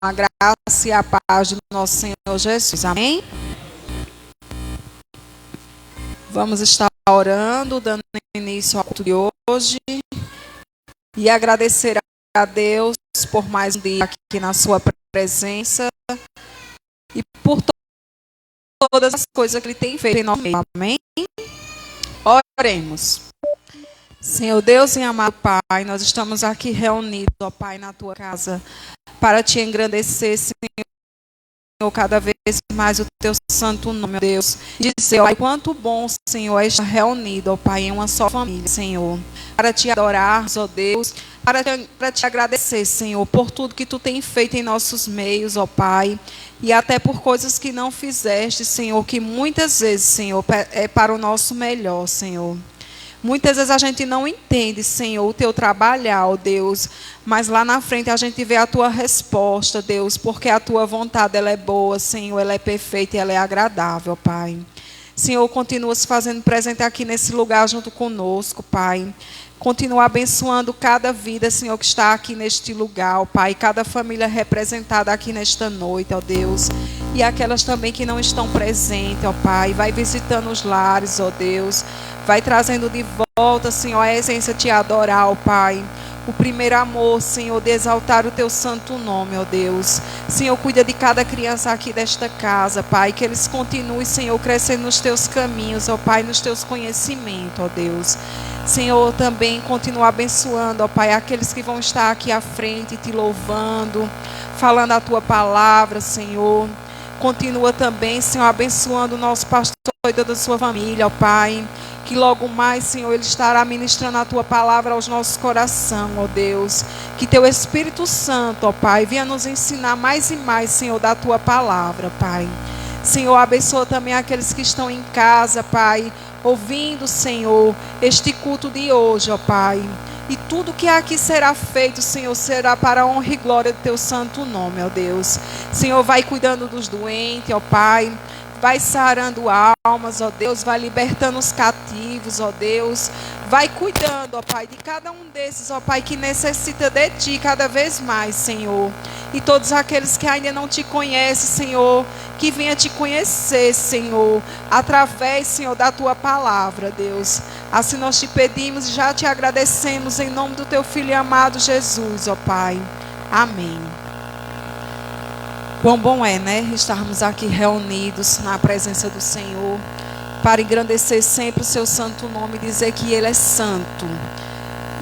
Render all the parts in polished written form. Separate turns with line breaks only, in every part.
A graça e a paz do nosso Senhor Jesus. Amém? Vamos estar orando, dando início ao culto de hoje e agradecer a Deus por mais um dia aqui na sua presença e por todas as coisas que Ele tem feito em nosso meio. Amém? Oremos. Senhor Deus e amado Pai, nós estamos aqui reunidos, ó Pai, na Tua casa, para Te engrandecer, Senhor, cada vez mais o Teu santo nome, ó Deus. E dizer, ó Pai, quanto bom, Senhor, é estar reunido, ó Pai, em uma só família, Senhor, para Te adorar, ó Deus, para Te agradecer, Senhor, por tudo que Tu tem feito em nossos meios, ó Pai, e até por coisas que não fizeste, Senhor, que muitas vezes, Senhor, é para o nosso melhor, Senhor. Muitas vezes a gente não entende, Senhor, o Teu trabalhar, ó Deus, mas lá na frente a gente vê a Tua resposta, Deus, porque a Tua vontade, ela é boa, Senhor, ela é perfeita e ela é agradável, Pai. Senhor, continua se fazendo presente aqui nesse lugar junto conosco, Pai. Continua abençoando cada vida, Senhor, que está aqui neste lugar, ó Pai. Cada família representada aqui nesta noite, ó Deus. E aquelas também que não estão presentes, ó Pai. Vai visitando os lares, ó Deus. Vai trazendo de volta, Senhor, a essência de te adorar, ó Pai. O primeiro amor, Senhor, de exaltar o Teu santo nome, ó Deus. Senhor, cuida de cada criança aqui desta casa, Pai. Que eles continuem, Senhor, crescendo nos Teus caminhos, ó Pai, nos Teus conhecimentos, ó Deus. Senhor, também continua abençoando, ó Pai, aqueles que vão estar aqui à frente, Te louvando, falando a Tua palavra, Senhor. Continua também, Senhor, abençoando o nosso pastor e toda a sua família, ó Pai. Que logo mais, Senhor, Ele estará ministrando a Tua palavra aos nossos corações, ó Deus. Que Teu Espírito Santo, ó Pai, venha nos ensinar mais e mais, Senhor, da Tua palavra, Pai. Senhor, abençoa também aqueles que estão em casa, Pai, ouvindo, Senhor, este culto de hoje, ó Pai. E tudo que aqui será feito, Senhor, será para a honra e glória do Teu santo nome, ó Deus. Senhor, vai cuidando dos doentes, ó Pai. Vai sarando almas, ó Deus, vai libertando os cativos, ó Deus. Vai cuidando, ó Pai, de cada um desses, ó Pai, que necessita de Ti cada vez mais, Senhor. E todos aqueles que ainda não Te conhecem, Senhor, que venha Te conhecer, Senhor, através, Senhor, da Tua palavra, Deus. Assim nós Te pedimos e já Te agradecemos em nome do Teu Filho amado Jesus, ó Pai. Amém. Quão bom é, né, estarmos aqui reunidos na presença do Senhor, para engrandecer sempre o Seu santo nome e dizer que Ele é santo.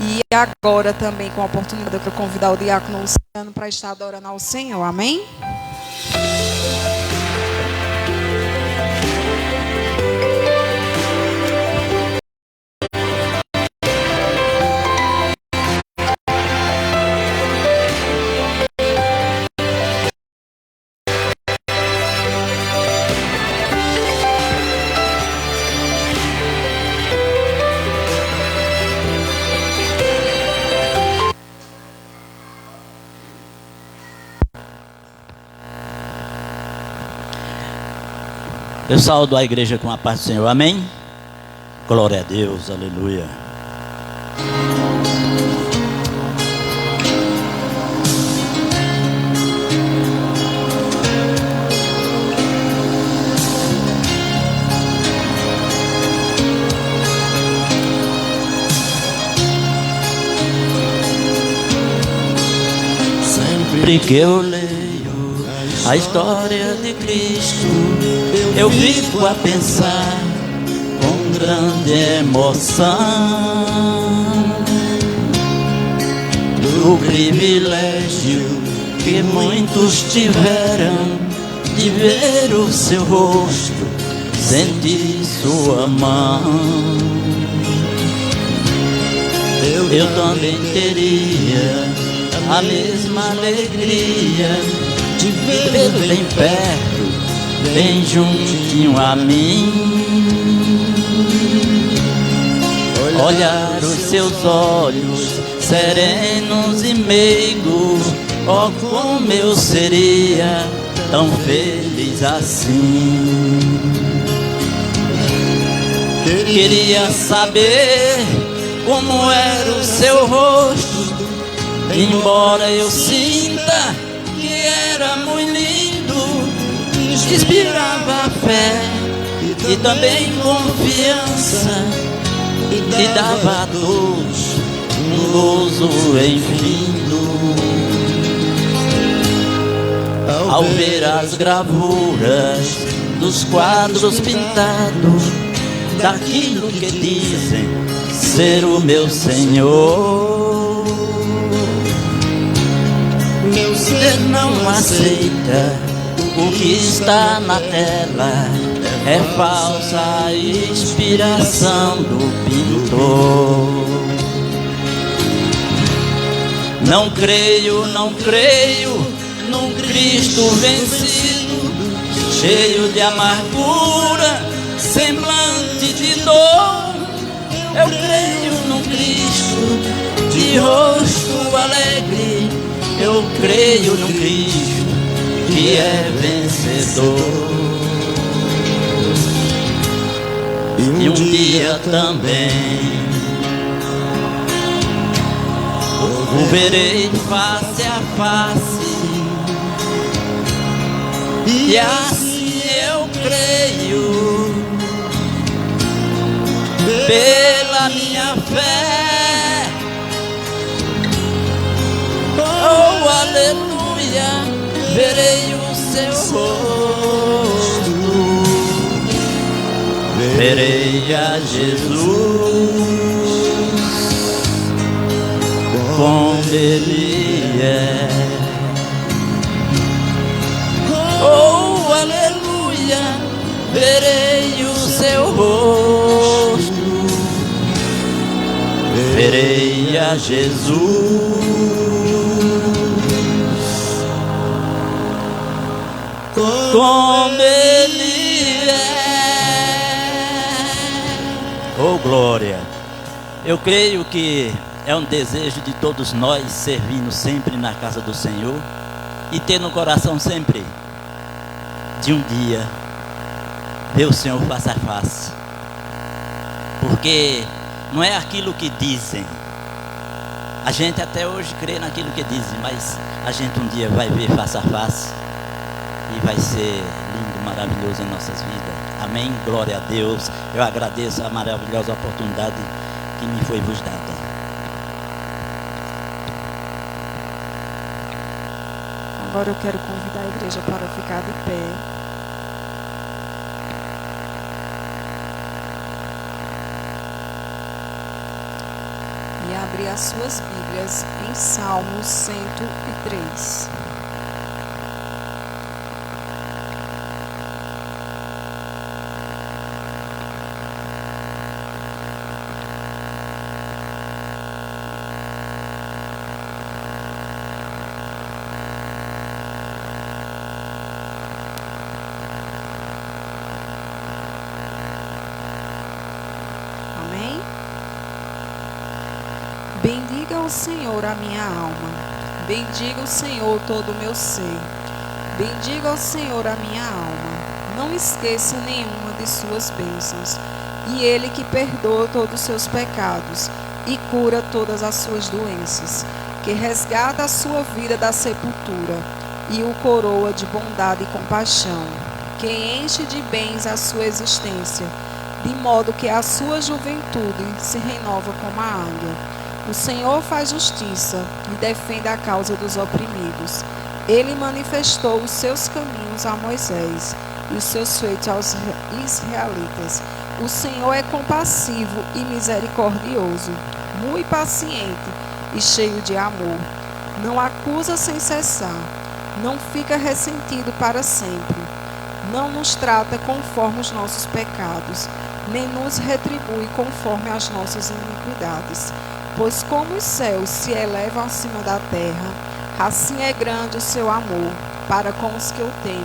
E agora também, com a oportunidade, eu quero convidar o diácono Luciano para estar adorando ao Senhor, amém?
Eu saúdo a igreja com a paz do Senhor, amém? Glória a Deus, aleluia. Sempre que eu leio a história de Cristo, eu fico a pensar com grande emoção do privilégio que muitos tiveram de ver o Seu rosto, sentir Sua mão. Eu também teria a mesma alegria de vê-lo bem perto, bem juntinho a mim. Olhar os Seus olhos serenos e meigos, oh, como eu seria tão feliz assim. Queria saber como era o Seu rosto, embora eu sinta que era muito lindo, inspirava fé e também confiança, e dava a todos um gozo infinito. Ao ver as gravuras dos quadros pintados daquilo que dizem ser o meu Senhor, meu ser não aceita o que está na tela, é falsa inspiração do pintor. Não creio num Cristo vencido, cheio de amargura, semblante de dor. Eu creio num Cristo de rosto alegre, eu creio num Cristo que é vencedor. E um dia também o verei face a face, e assim eu creio, pela minha fé. Oh, aleluia, verei o seu rosto, verei a Jesus como Ele é. Oh, aleluia, verei o seu rosto, verei a Jesus como Ele é. Oh, glória! Eu creio que é um desejo de todos nós servindo sempre na casa do Senhor e ter no coração sempre de um dia ver o Senhor face a face, porque não é aquilo que dizem. A gente até hoje crê naquilo que dizem, mas a gente um dia vai ver face a face e vai ser lindo, maravilhoso em nossas vidas. Amém? Glória a Deus. Eu agradeço a maravilhosa oportunidade que me foi vos dada.
Agora eu quero convidar a igreja para ficar de pé. E abrir as suas Bíblias em Salmos 103. Bendiga o Senhor a minha alma, bendiga o Senhor todo o meu ser, bendiga o Senhor a minha alma, não esqueça nenhuma de suas bênçãos, e Ele que perdoa todos os seus pecados e cura todas as suas doenças, que resgata a sua vida da sepultura e o coroa de bondade e compaixão, que enche de bens a sua existência, de modo que a sua juventude se renova como a águia. O Senhor faz justiça e defende a causa dos oprimidos. Ele manifestou os seus caminhos a Moisés e os seus feitos aos israelitas. O Senhor é compassivo e misericordioso, muito paciente e cheio de amor. Não acusa sem cessar, não fica ressentido para sempre. Não nos trata conforme os nossos pecados, nem nos retribui conforme as nossas iniquidades. Pois como os céus se elevam acima da terra, assim é grande o seu amor para com os que o temem,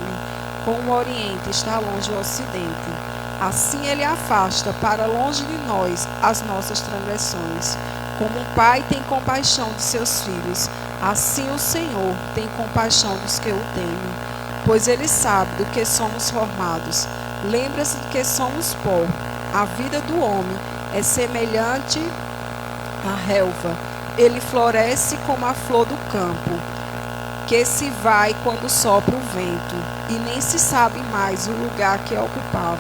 como o Oriente está longe do Ocidente. Assim ele afasta para longe de nós as nossas transgressões. Como um pai tem compaixão de seus filhos, assim o Senhor tem compaixão dos que o temem. Pois ele sabe do que somos formados, lembra-se de que somos pó. A vida do homem é semelhante a relva, ele floresce como a flor do campo, que se vai quando sopra o vento, e nem se sabe mais o lugar que ocupava.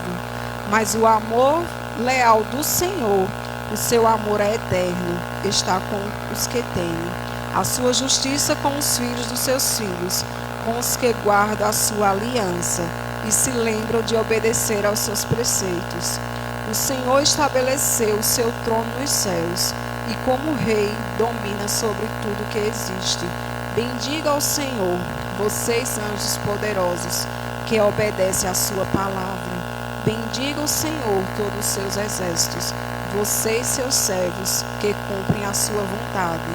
Mas o amor leal do Senhor, o seu amor é eterno, está com os que temem. A sua justiça com os filhos dos seus filhos, com os que guardam a sua aliança e se lembram de obedecer aos seus preceitos. O Senhor estabeleceu o seu trono nos céus, e como rei domina sobre tudo que existe. Bendiga ao Senhor, vocês anjos poderosos, que obedecem à sua palavra. Bendiga o Senhor, todos os seus exércitos, vocês seus servos, que cumprem a sua vontade.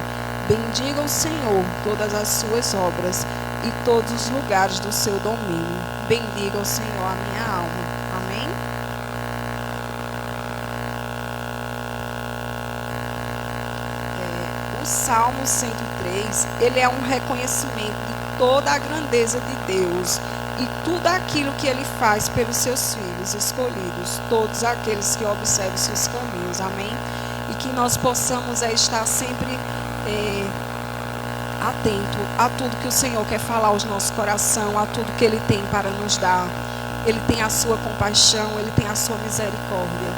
Bendiga o Senhor, todas as suas obras e todos os lugares do seu domínio. Bendiga o Senhor a minha alma. Amém? O Salmo 103, ele é um reconhecimento de toda a grandeza de Deus e tudo aquilo que ele faz pelos seus filhos escolhidos, todos aqueles que observam seus caminhos. Amém? E que nós possamos estar sempre atento a tudo que o Senhor quer falar aos nossos corações, a tudo que Ele tem para nos dar. Ele tem a sua compaixão, Ele tem a sua misericórdia.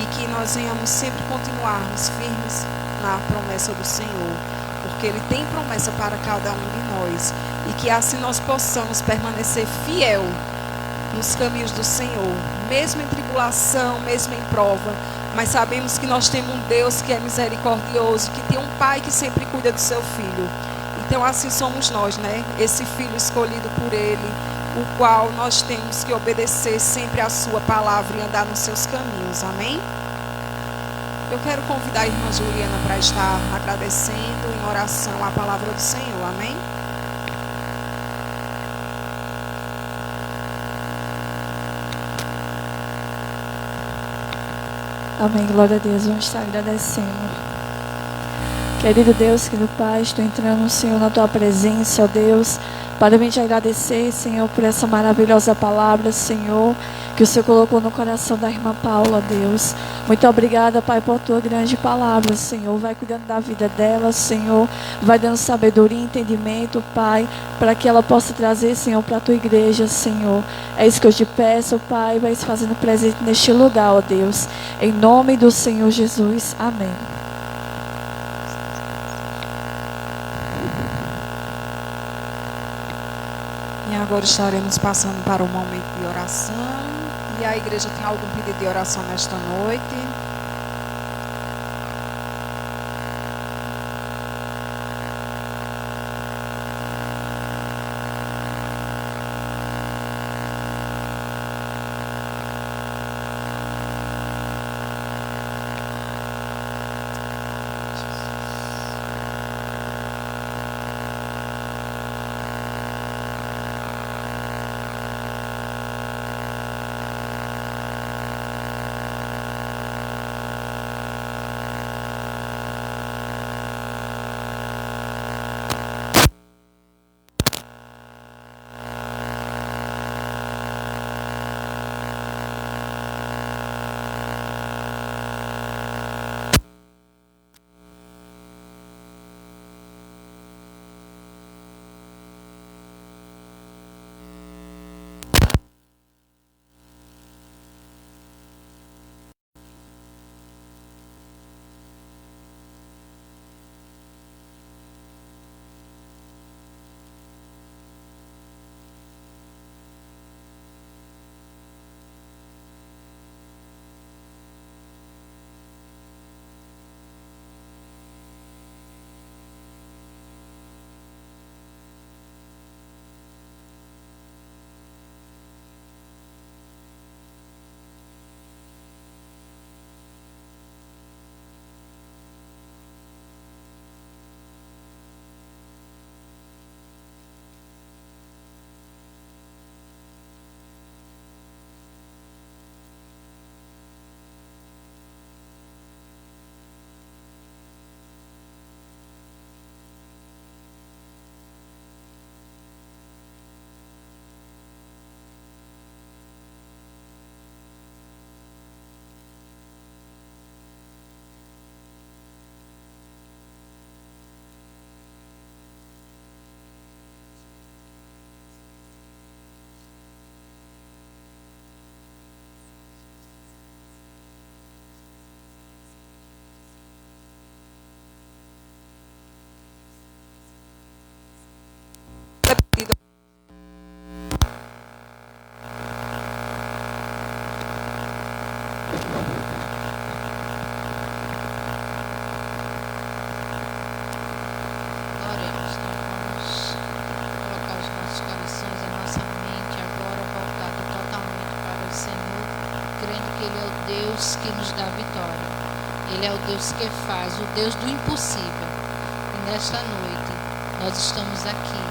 E que nós venhamos sempre continuarmos firmes na promessa do Senhor, porque Ele tem promessa para cada um de nós. E que assim nós possamos permanecer fiel nos caminhos do Senhor, mesmo em tribulação, mesmo em prova. Mas sabemos que nós temos um Deus que é misericordioso, que tem um Pai que sempre cuida do seu filho. Então assim somos nós, né? Esse filho escolhido por Ele, o qual nós temos que obedecer sempre a sua palavra e andar nos seus caminhos. Amém? Eu quero convidar a irmã Juliana para estar agradecendo em oração a palavra do Senhor. Amém?
Amém, glória a Deus, vamos estar agradecendo. Querido Deus, querido Pai, estou entrando, Senhor, na Tua presença, ó Deus, para me te agradecer, Senhor, por essa maravilhosa palavra, Senhor, que o Senhor colocou no coração da irmã Paula, Deus. Muito obrigada, Pai, por Tua grande palavra, Senhor. Vai cuidando da vida dela, Senhor. Vai dando sabedoria e entendimento, Pai, para que ela possa trazer, Senhor, para a Tua igreja, Senhor. É isso que eu te peço, Pai, vai se fazendo presente neste lugar, ó Deus. Em nome do Senhor Jesus. Amém.
E agora estaremos passando para o momento de oração. E a igreja tem algum pedido de oração nesta noite?
Deus que nos dá vitória. Ele é o Deus que faz, o Deus do impossível. E nesta noite nós estamos aqui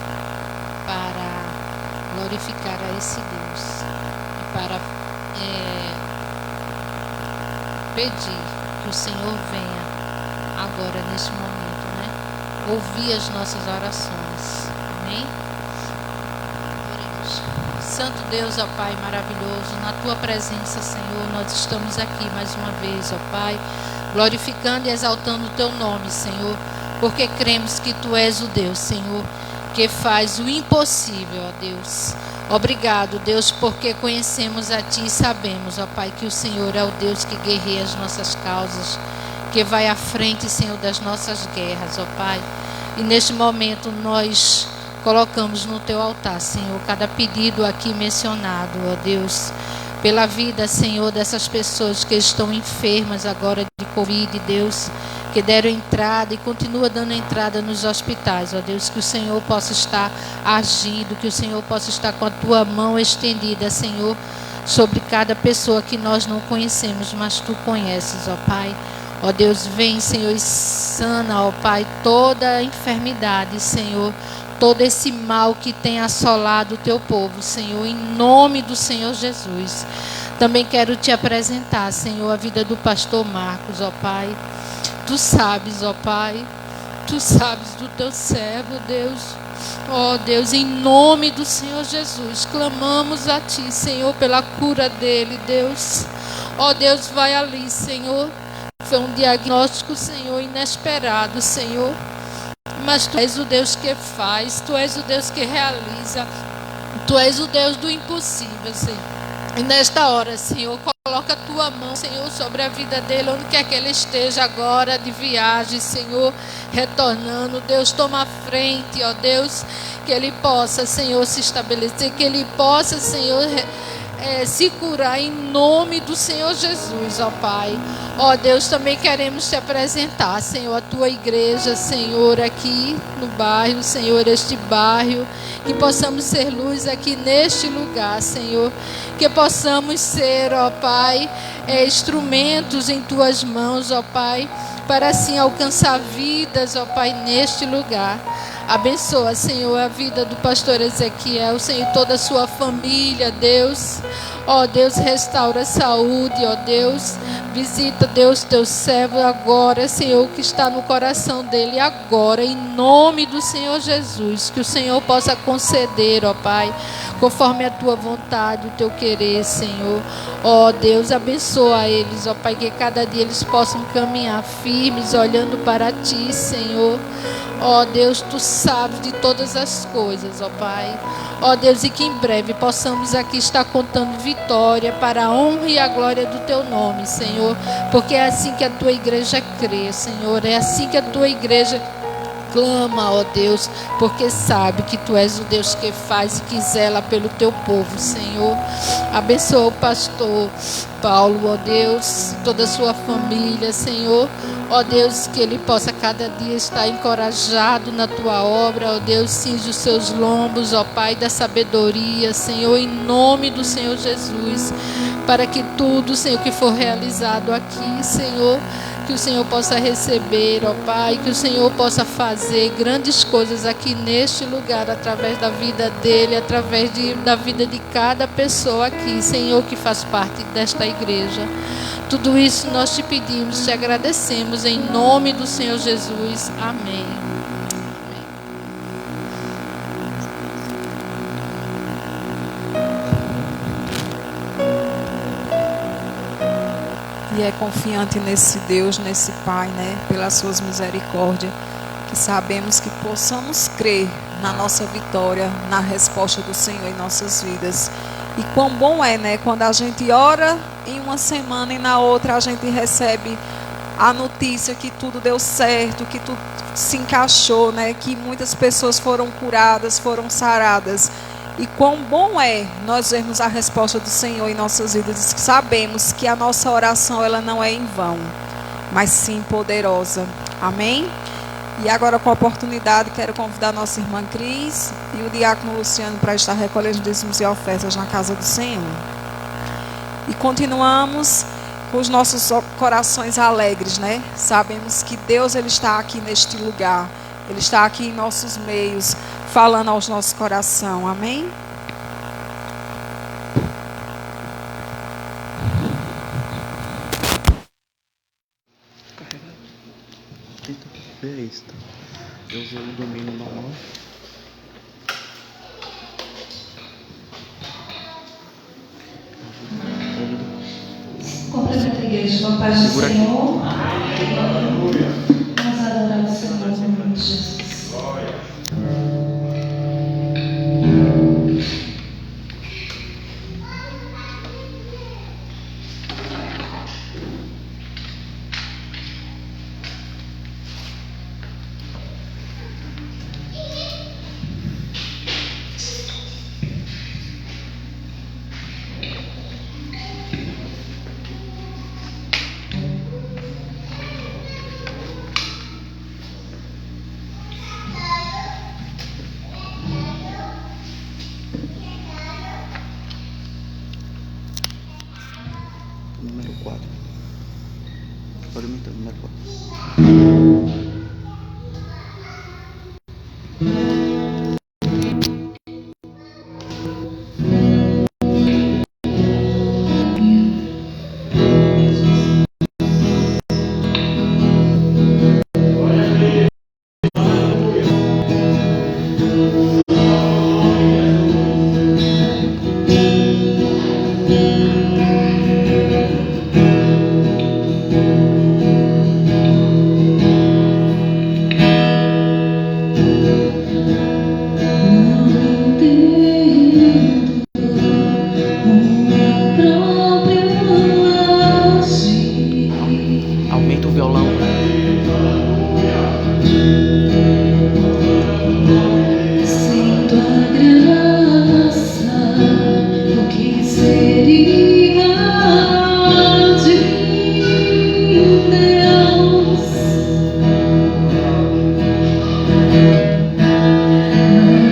para glorificar a esse Deus e para pedir que o Senhor venha agora neste momento, né? Ouvir as nossas orações. Amém? Oremos. Santo Deus, ó Pai maravilhoso, na Tua presença, Senhor, nós estamos aqui mais uma vez, ó Pai, glorificando e exaltando o Teu nome, Senhor, porque cremos que Tu és o Deus, Senhor, que faz o impossível, ó Deus. Obrigado, Deus, porque conhecemos a Ti e sabemos, ó Pai, que o Senhor é o Deus que guerreia as nossas causas, que vai à frente, Senhor, das nossas guerras, ó Pai. E neste momento nós colocamos no Teu altar, Senhor, cada pedido aqui mencionado, ó Deus, pela vida, Senhor, dessas pessoas que estão enfermas agora de Covid, Deus, que deram entrada e continua dando entrada nos hospitais, ó Deus, que o Senhor possa estar agindo, que o Senhor possa estar com a Tua mão estendida, Senhor, sobre cada pessoa que nós não conhecemos, mas Tu conheces, ó Pai. Ó Deus, vem, Senhor, e sana, ó Pai, toda a enfermidade, Senhor, todo esse mal que tem assolado o Teu povo, Senhor, em nome do Senhor Jesus. Também quero Te apresentar, Senhor, a vida do pastor Marcos, ó Pai. Tu sabes, ó Pai, Tu sabes do Teu servo, Deus. Ó Deus, em nome do Senhor Jesus, clamamos a Ti, Senhor, pela cura dele, Deus. Ó Deus, vai ali, Senhor. Foi um diagnóstico, Senhor, inesperado, Senhor. Mas Tu és o Deus que faz, Tu és o Deus que realiza, Tu és o Deus do impossível, Senhor. E nesta hora, Senhor, coloca a Tua mão, Senhor, sobre a vida dele, onde quer que ele esteja agora de viagem, Senhor, retornando. Deus, toma a frente, ó Deus, que ele possa, Senhor, se estabelecer, que ele possa, Senhor, se curar em nome do Senhor Jesus, ó Pai. Ó Deus, também queremos Te apresentar, Senhor, a Tua igreja, Senhor, aqui no bairro, Senhor, este bairro, que possamos ser luz aqui neste lugar, Senhor, que possamos ser, ó Pai, instrumentos em Tuas mãos, ó Pai, para assim alcançar vidas, ó Pai, neste lugar. Abençoa, Senhor, a vida do pastor Ezequiel, Senhor, toda a sua família, Deus. Ó Deus, restaura a saúde, ó Deus. Visita, Deus, Teu servo agora, Senhor, que está no coração dele agora, em nome do Senhor Jesus. Que o Senhor possa conceder, ó Pai, conforme a Tua vontade, o Teu querer, Senhor. Ó Deus, abençoa eles, ó Pai, que cada dia eles possam caminhar firmes, olhando para Ti, Senhor. Ó Deus, Tu sabes de todas as coisas, ó Pai. Ó Deus, e que em breve possamos aqui estar contando vitória para a honra e a glória do Teu nome, Senhor. Porque é assim que a Tua igreja crê, Senhor. É assim que a Tua igreja clama, ó Deus, porque sabe que Tu és o Deus que faz e que zela pelo Teu povo, Senhor. Abençoa o pastor Paulo, ó Deus, toda a sua família, Senhor. Ó Deus, que ele possa cada dia estar encorajado na Tua obra, ó Deus, cinge os seus lombos, ó Pai, da sabedoria, Senhor, em nome do Senhor Jesus, para que tudo, Senhor, que for realizado aqui, Senhor, que o Senhor possa receber, ó Pai, que o Senhor possa fazer grandes coisas aqui neste lugar, através da vida dele, através da vida de cada pessoa aqui, Senhor, que faz parte desta igreja. Tudo isso nós Te pedimos, Te agradecemos, em nome do Senhor Jesus. Amém.
E é confiante nesse Deus, nesse Pai, né? Pelas Suas misericórdias, que sabemos que possamos crer na nossa vitória, na resposta do Senhor em nossas vidas. E quão bom é, né? Quando a gente ora em uma semana e na outra a gente recebe a notícia que tudo deu certo, que tudo se encaixou, né? Que muitas pessoas foram curadas, foram saradas. E quão bom é nós vermos a resposta do Senhor em nossas vidas. Sabemos que a nossa oração ela não é em vão, mas sim poderosa. Amém? E agora, com a oportunidade, quero convidar a nossa irmã Cris e o diácono Luciano para estar recolhendo dízimos e ofertas na casa do Senhor. E continuamos com os nossos corações alegres, né? Sabemos que Deus, Ele está aqui neste lugar. Ele está aqui em nossos meios, falando aos nossos corações. Amém?
Tenta ver isso. Eu usei o domínio normal.
Cumprimento a igreja com a paz do Senhor. Vamos adorar o Senhor em nome de Jesus.
Número 4. Pode aumentar o número 4. Aumenta o violão.
Sem tua graça, o que seria de Deus?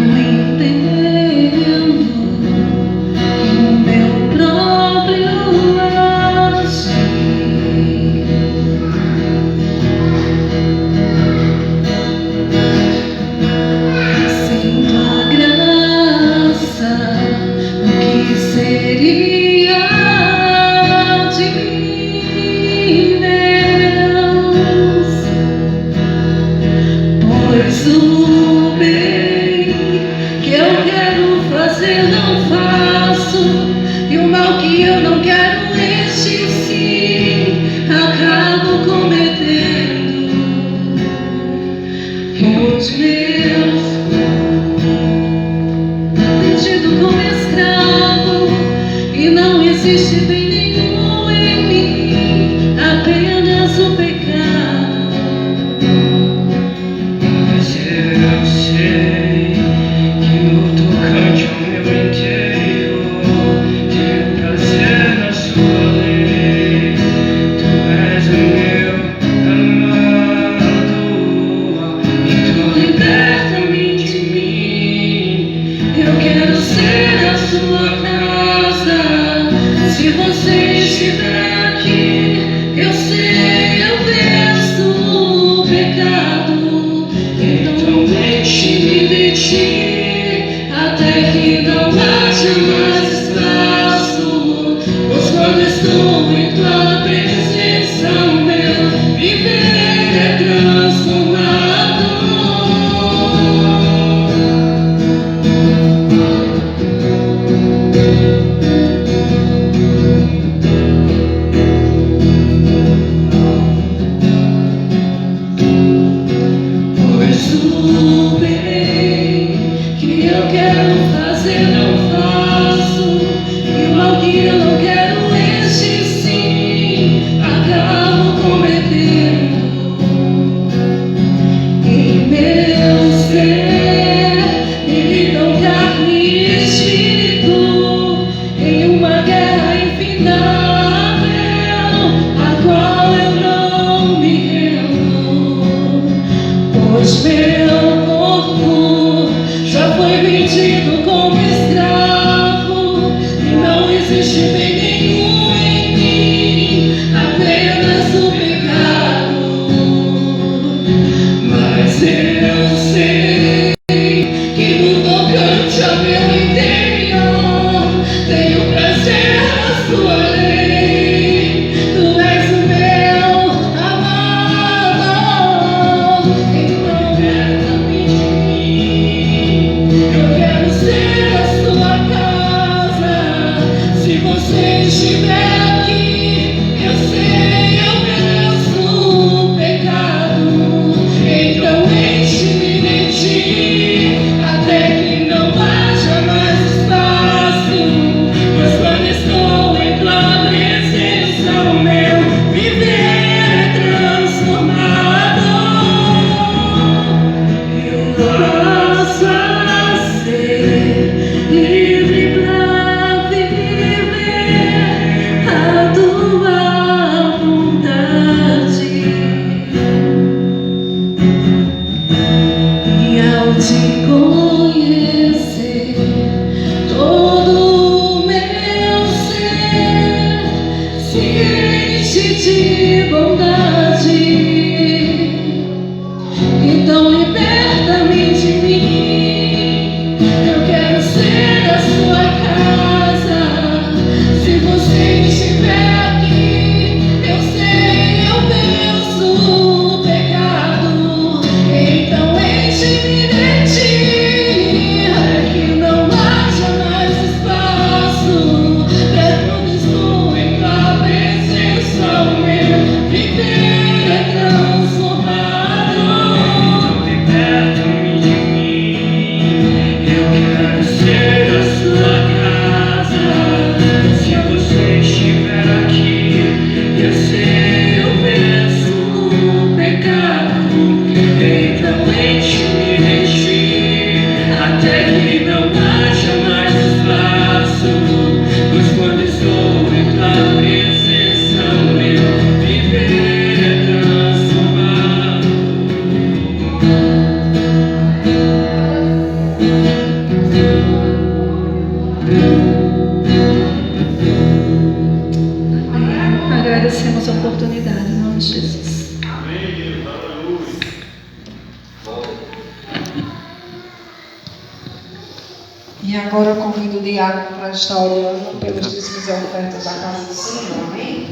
Não entendo o meu próprio agir. Sem tua graça, o que seria de Deus? Pois o bem que eu quero fazer não faço, e o mal que eu não quero, este sim acabo cometendo. Os meus vendido como escravo, e não existe bem nenhum em mim, apenas o pecado. Mas eu sei que no tocante ao meu interior tenho prazer na sua lei. Tu és o meu amado, então liberta-me de mim. Eu quero ser a sua casa. Se você estiver aqui, eu sei, eu venço o pecado. Então deixe-me de ti, até que não haja mais espaço. Pois quando estou em tua presença, o meu viver é transformado. Agradecemos a oportunidade, em nome de Jesus.
E agora eu convido o diácono para estar orando pelos dízimos e ofertas da casa do Senhor. Amém?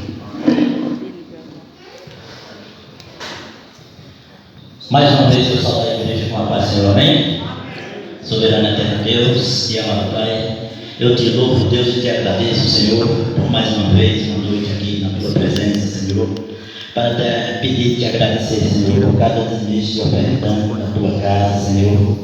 Mais uma vez eu saúdo a igreja com a paz do Senhor, amém? Soberano eterno Deus e amado Pai, eu te louvo, Deus, e te agradeço, Senhor, por mais uma vez, uma noite aqui na tua presença, Senhor, para até pedir e te agradecer, Senhor, por cada dízimo de ofertão da tua casa, Senhor,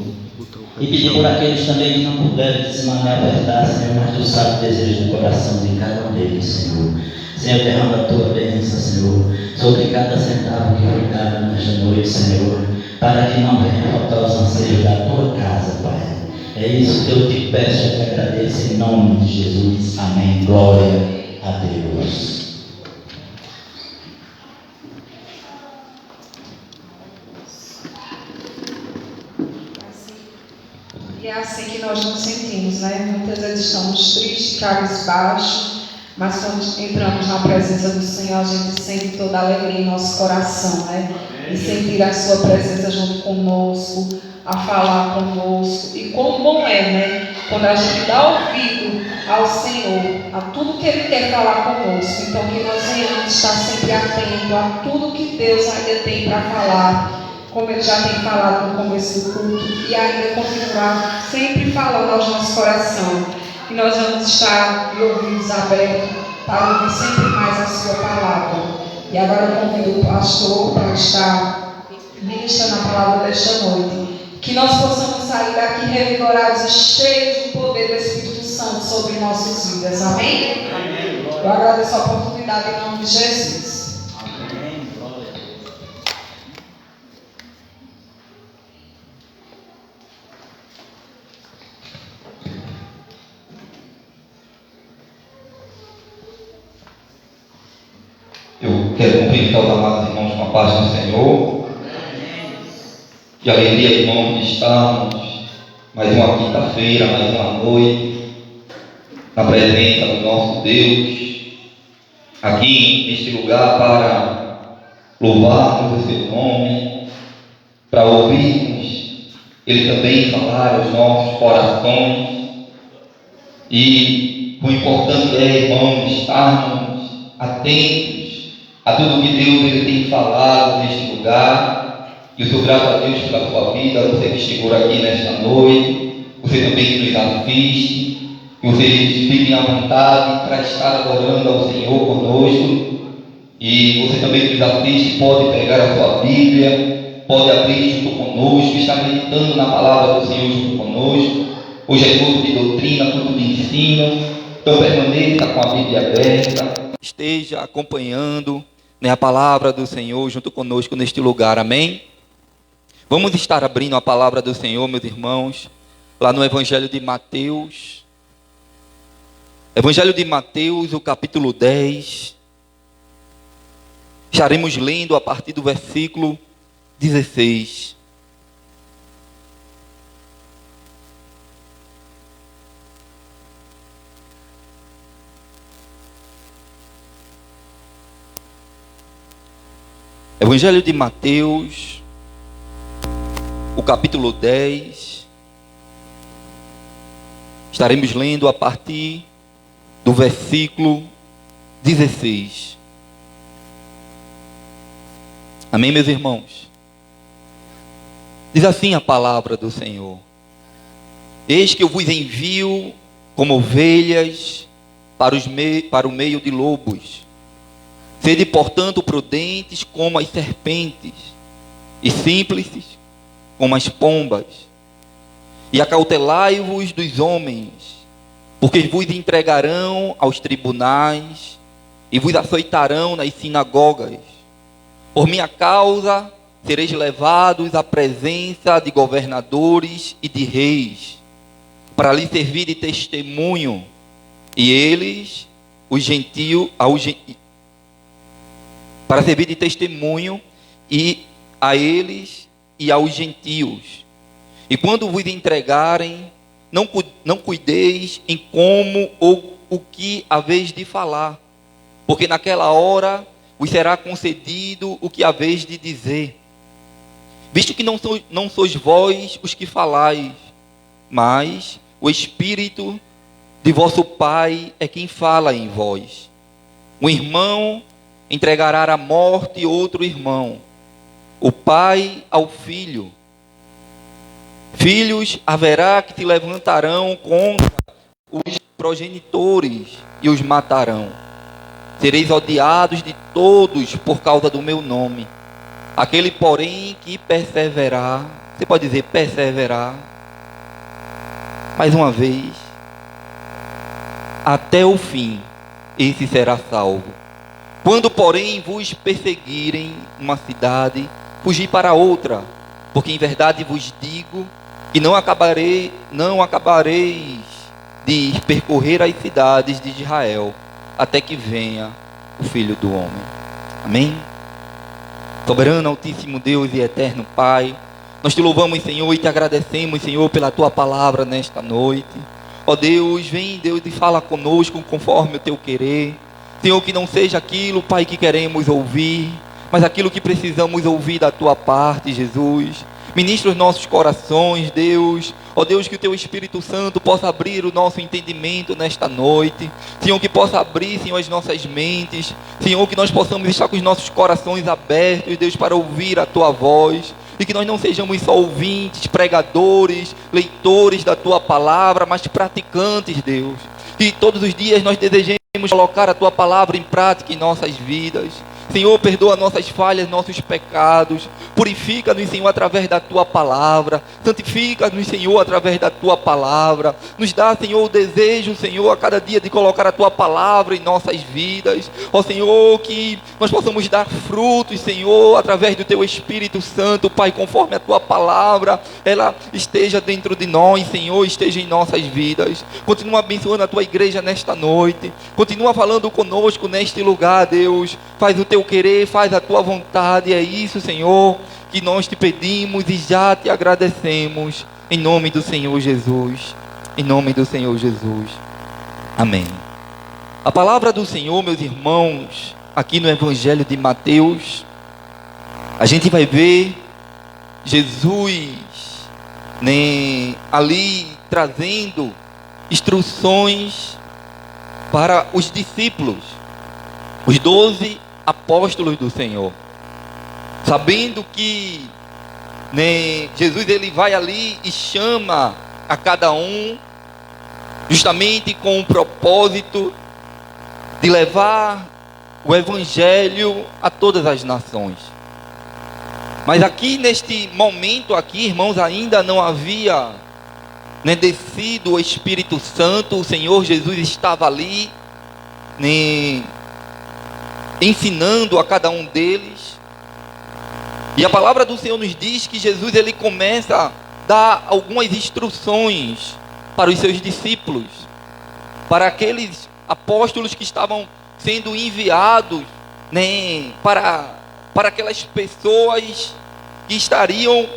e pedir por aqueles também que não puderam dizimar a verdade, Senhor, mas tu sabes o desejo do coração de cada um deles, Senhor. Senhor, derrama a tua bênção, Senhor, sobre cada centavo que foi dado nesta noite, Senhor, para que não venha faltar os anseios da tua casa, Pai. É isso que eu te peço e te agradeço em nome de Jesus. Amém. Glória a Deus.
E é assim que nós nos sentimos, né? Muitas vezes estamos tristes, cabisbaixos, mas quando entramos na presença do Senhor, a gente sente toda a alegria em nosso coração, né? E sentir a sua presença junto conosco, a falar conosco. E como bom é, né? Quando a gente dá ouvido ao Senhor, a tudo que Ele quer falar conosco. Então que nós venhamos estar sempre atentos a tudo que Deus ainda tem para falar, como Ele já tem falado no começo do culto, e ainda continuar sempre falando aos nossos corações. E nós vamos estar de ouvidos abertos para ouvir sempre mais a sua palavra. E agora eu convido o pastor para estar ministrando a palavra desta noite. Que nós possamos sair daqui revigorados e cheios do poder do Espírito Santo sobre nossas vidas. Amém? Amém. Eu agradeço a oportunidade em nome de Jesus.
Amém. Glória a Deus.
Eu quero cumprimentar os amados irmãos com a paz do Senhor. Que alegria, irmãos, de estarmos mais uma quinta-feira, mais uma noite, na presença do nosso Deus, aqui neste lugar para louvarmos o seu nome, para ouvirmos Ele também falar aos nossos corações e quão importante é, irmãos, estarmos atentos a tudo que Deus ele tem falado neste lugar. E eu sou grato a Deus pela sua vida, você que chegou aqui nesta noite, você também que nos assiste, que vocês fiquem à vontade para estar adorando ao Senhor conosco. E você também que nos assiste pode pegar a sua Bíblia, pode abrir junto conosco, estar meditando na palavra do Senhor junto conosco. Hoje é culto de doutrina, culto de ensino, então permaneça com a Bíblia aberta, esteja acompanhando, né, a palavra do Senhor junto conosco neste lugar, amém? Vamos estar abrindo a palavra do Senhor, meus irmãos, lá no Evangelho de Mateus. Evangelho de Mateus, o capítulo 10. Estaremos lendo a partir do versículo 16. Evangelho de Mateus, o capítulo 10. Estaremos lendo a partir do versículo 16. Amém, meus irmãos? Diz assim a palavra do Senhor: Eis que eu vos envio como ovelhas para o meio de lobos. Sede, portanto, prudentes como as serpentes, e simples como as pombas. E acautelai-vos dos homens, porque vos entregarão aos tribunais, e vos açoitarão nas sinagogas. Por minha causa sereis levados à presença de governadores e de reis, para lhes servir de testemunho, e eles, os gentios, para servir de testemunho e a eles e aos gentios. E quando vos entregarem, não cuideis em como ou o que haveis de falar, porque naquela hora vos será concedido o que haveis de dizer. Visto que não sois vós os que falais, mas o Espírito de vosso Pai é quem fala em vós. Um irmão entregará à morte outro irmão, o pai ao filho. Filhos haverá que se levantarão contra os progenitores e os matarão. Sereis odiados de todos por causa do meu nome. Aquele, porém, que perseverar, você pode dizer perseverar, mais uma vez, até o fim, esse será salvo. Quando, porém, vos perseguirem uma cidade, fugi para outra, porque em verdade vos digo que não acabareis de percorrer as cidades de Israel, até que venha o Filho do Homem. Amém? Soberano, altíssimo Deus e eterno Pai, nós te louvamos, Senhor, e te agradecemos, Senhor, pela tua palavra nesta noite. Ó Deus, vem, Deus, e fala conosco conforme o teu querer. Senhor, que não seja aquilo, Pai, que queremos ouvir, mas aquilo que precisamos ouvir da tua parte, Jesus. Ministra os nossos corações, Deus. Ó Deus, que o teu Espírito Santo possa abrir o nosso entendimento nesta noite. Senhor, que possa abrir, Senhor, as nossas mentes. Senhor, que nós possamos estar com os nossos corações abertos, Deus, para ouvir a tua voz. E que nós não sejamos só ouvintes, pregadores, leitores da tua palavra, mas praticantes, Deus. Que todos os dias nós desejemos colocar a tua palavra em prática em nossas vidas. Senhor, perdoa nossas falhas, nossos pecados. Purifica-nos, Senhor, através da tua palavra. Santifica-nos, Senhor, através da tua palavra. Nos dá, Senhor, o desejo, Senhor, a cada dia de colocar a tua palavra em nossas vidas. Ó Senhor, que nós possamos dar frutos, Senhor, através do teu Espírito Santo, Pai, conforme a tua palavra, ela esteja dentro de nós, Senhor, esteja em nossas vidas. Continua abençoando a tua igreja nesta noite. Continua falando conosco neste lugar, Deus. Faz o teu querer, faz a tua vontade. É isso, Senhor, que nós te pedimos e já te agradecemos, em nome do Senhor Jesus. Em nome do Senhor Jesus. Amém. A palavra do Senhor, meus irmãos, aqui no Evangelho de Mateus, a gente vai ver Jesus, né, ali trazendo instruções para os discípulos, os 12 apóstolos do Senhor, sabendo que Jesus ele vai ali e chama a cada um justamente com o propósito de levar o evangelho a todas as nações. Mas aqui neste momento aqui, irmãos, ainda não havia descido o Espírito Santo. O Senhor Jesus estava ali ensinando a cada um deles. E a palavra do Senhor nos diz que Jesus ele começa a dar algumas instruções para os seus discípulos, para aqueles apóstolos que estavam sendo enviados para aquelas pessoas que estariam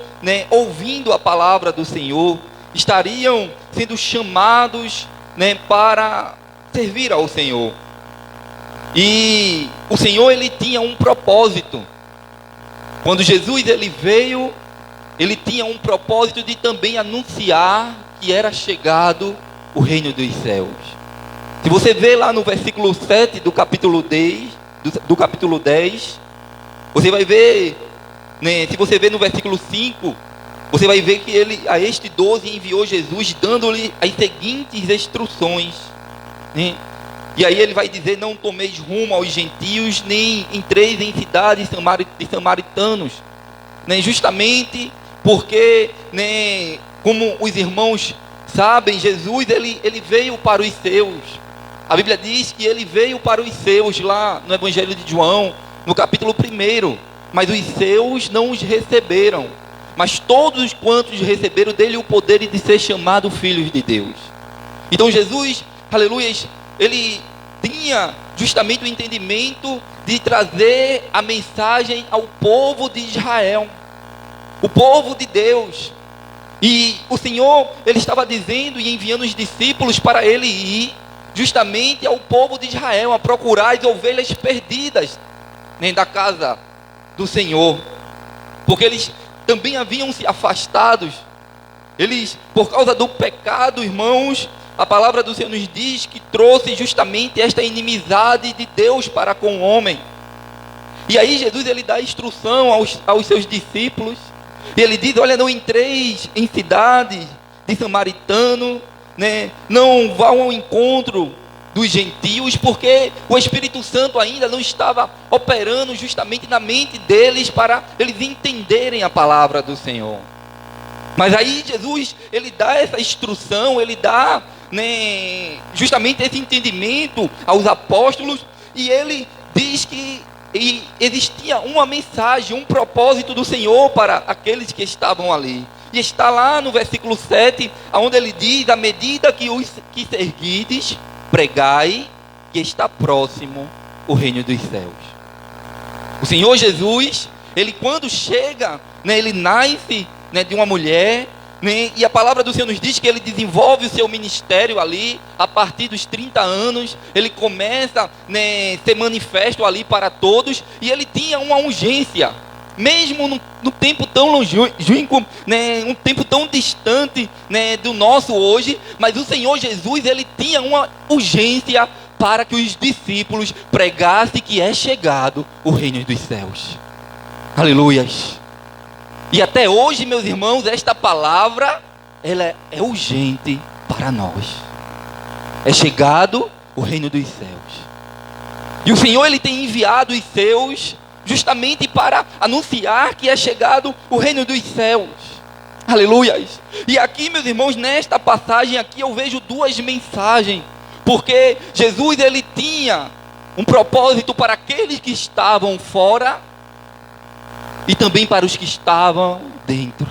ouvindo a palavra do Senhor, estariam sendo chamados para servir ao Senhor. E o Senhor ele tinha um propósito. Quando Jesus ele veio, ele tinha um propósito de também anunciar que era chegado o reino dos céus. Se você vê lá no versículo 7 do capítulo 10, você vai ver, se você ver no versículo 5, você vai ver que ele a este 12 enviou Jesus, dando-lhe as seguintes instruções. E aí ele vai dizer: não tomeis rumo aos gentios, nem entreis em cidades de samaritanos. Justamente porque, como os irmãos sabem, Jesus ele veio para os seus. A Bíblia diz que ele veio para os seus, lá no Evangelho de João, no capítulo 1. Mas os seus não os receberam. Mas todos quantos receberam dele o poder de ser chamado filhos de Deus. Então Jesus, aleluia, ele tinha justamente o entendimento de trazer a mensagem ao povo de Israel, o povo de Deus. E o Senhor, ele estava dizendo e enviando os discípulos para ele ir justamente ao povo de Israel, a procurar as ovelhas perdidas da casa do Senhor, porque eles também haviam se afastado. Eles, por causa do pecado, irmãos, a palavra do Senhor nos diz que trouxe justamente esta inimizade de Deus para com o homem. E aí Jesus ele dá instrução aos seus discípulos, e ele diz: olha, não entreis em cidades de samaritano, não vão ao encontro dos gentios, porque o Espírito Santo ainda não estava operando justamente na mente deles para eles entenderem a palavra do Senhor. Mas aí Jesus ele dá essa instrução, ele dá justamente esse entendimento aos apóstolos, e ele diz que existia uma mensagem, um propósito do Senhor para aqueles que estavam ali. E está lá no versículo 7, onde ele diz: à medida que os que seguides, pregai que está próximo o reino dos céus. O Senhor Jesus, ele quando chega, ele nasce de uma mulher, e a palavra do Senhor nos diz que ele desenvolve o seu ministério ali, a partir dos 30 anos, ele começa a ser manifesto ali para todos, e ele tinha uma urgência, mesmo no tempo tão longínquo, um tempo tão distante do nosso hoje, mas o Senhor Jesus, ele tinha uma urgência para que os discípulos pregassem que é chegado o reino dos céus. Aleluias! E até hoje, meus irmãos, esta palavra, ela é urgente para nós. É chegado o reino dos céus. E o Senhor, ele tem enviado os seus justamente para anunciar que é chegado o reino dos céus. Aleluias! E aqui, meus irmãos, nesta passagem aqui eu vejo duas mensagens. Porque Jesus, ele tinha um propósito para aqueles que estavam fora e também para os que estavam dentro.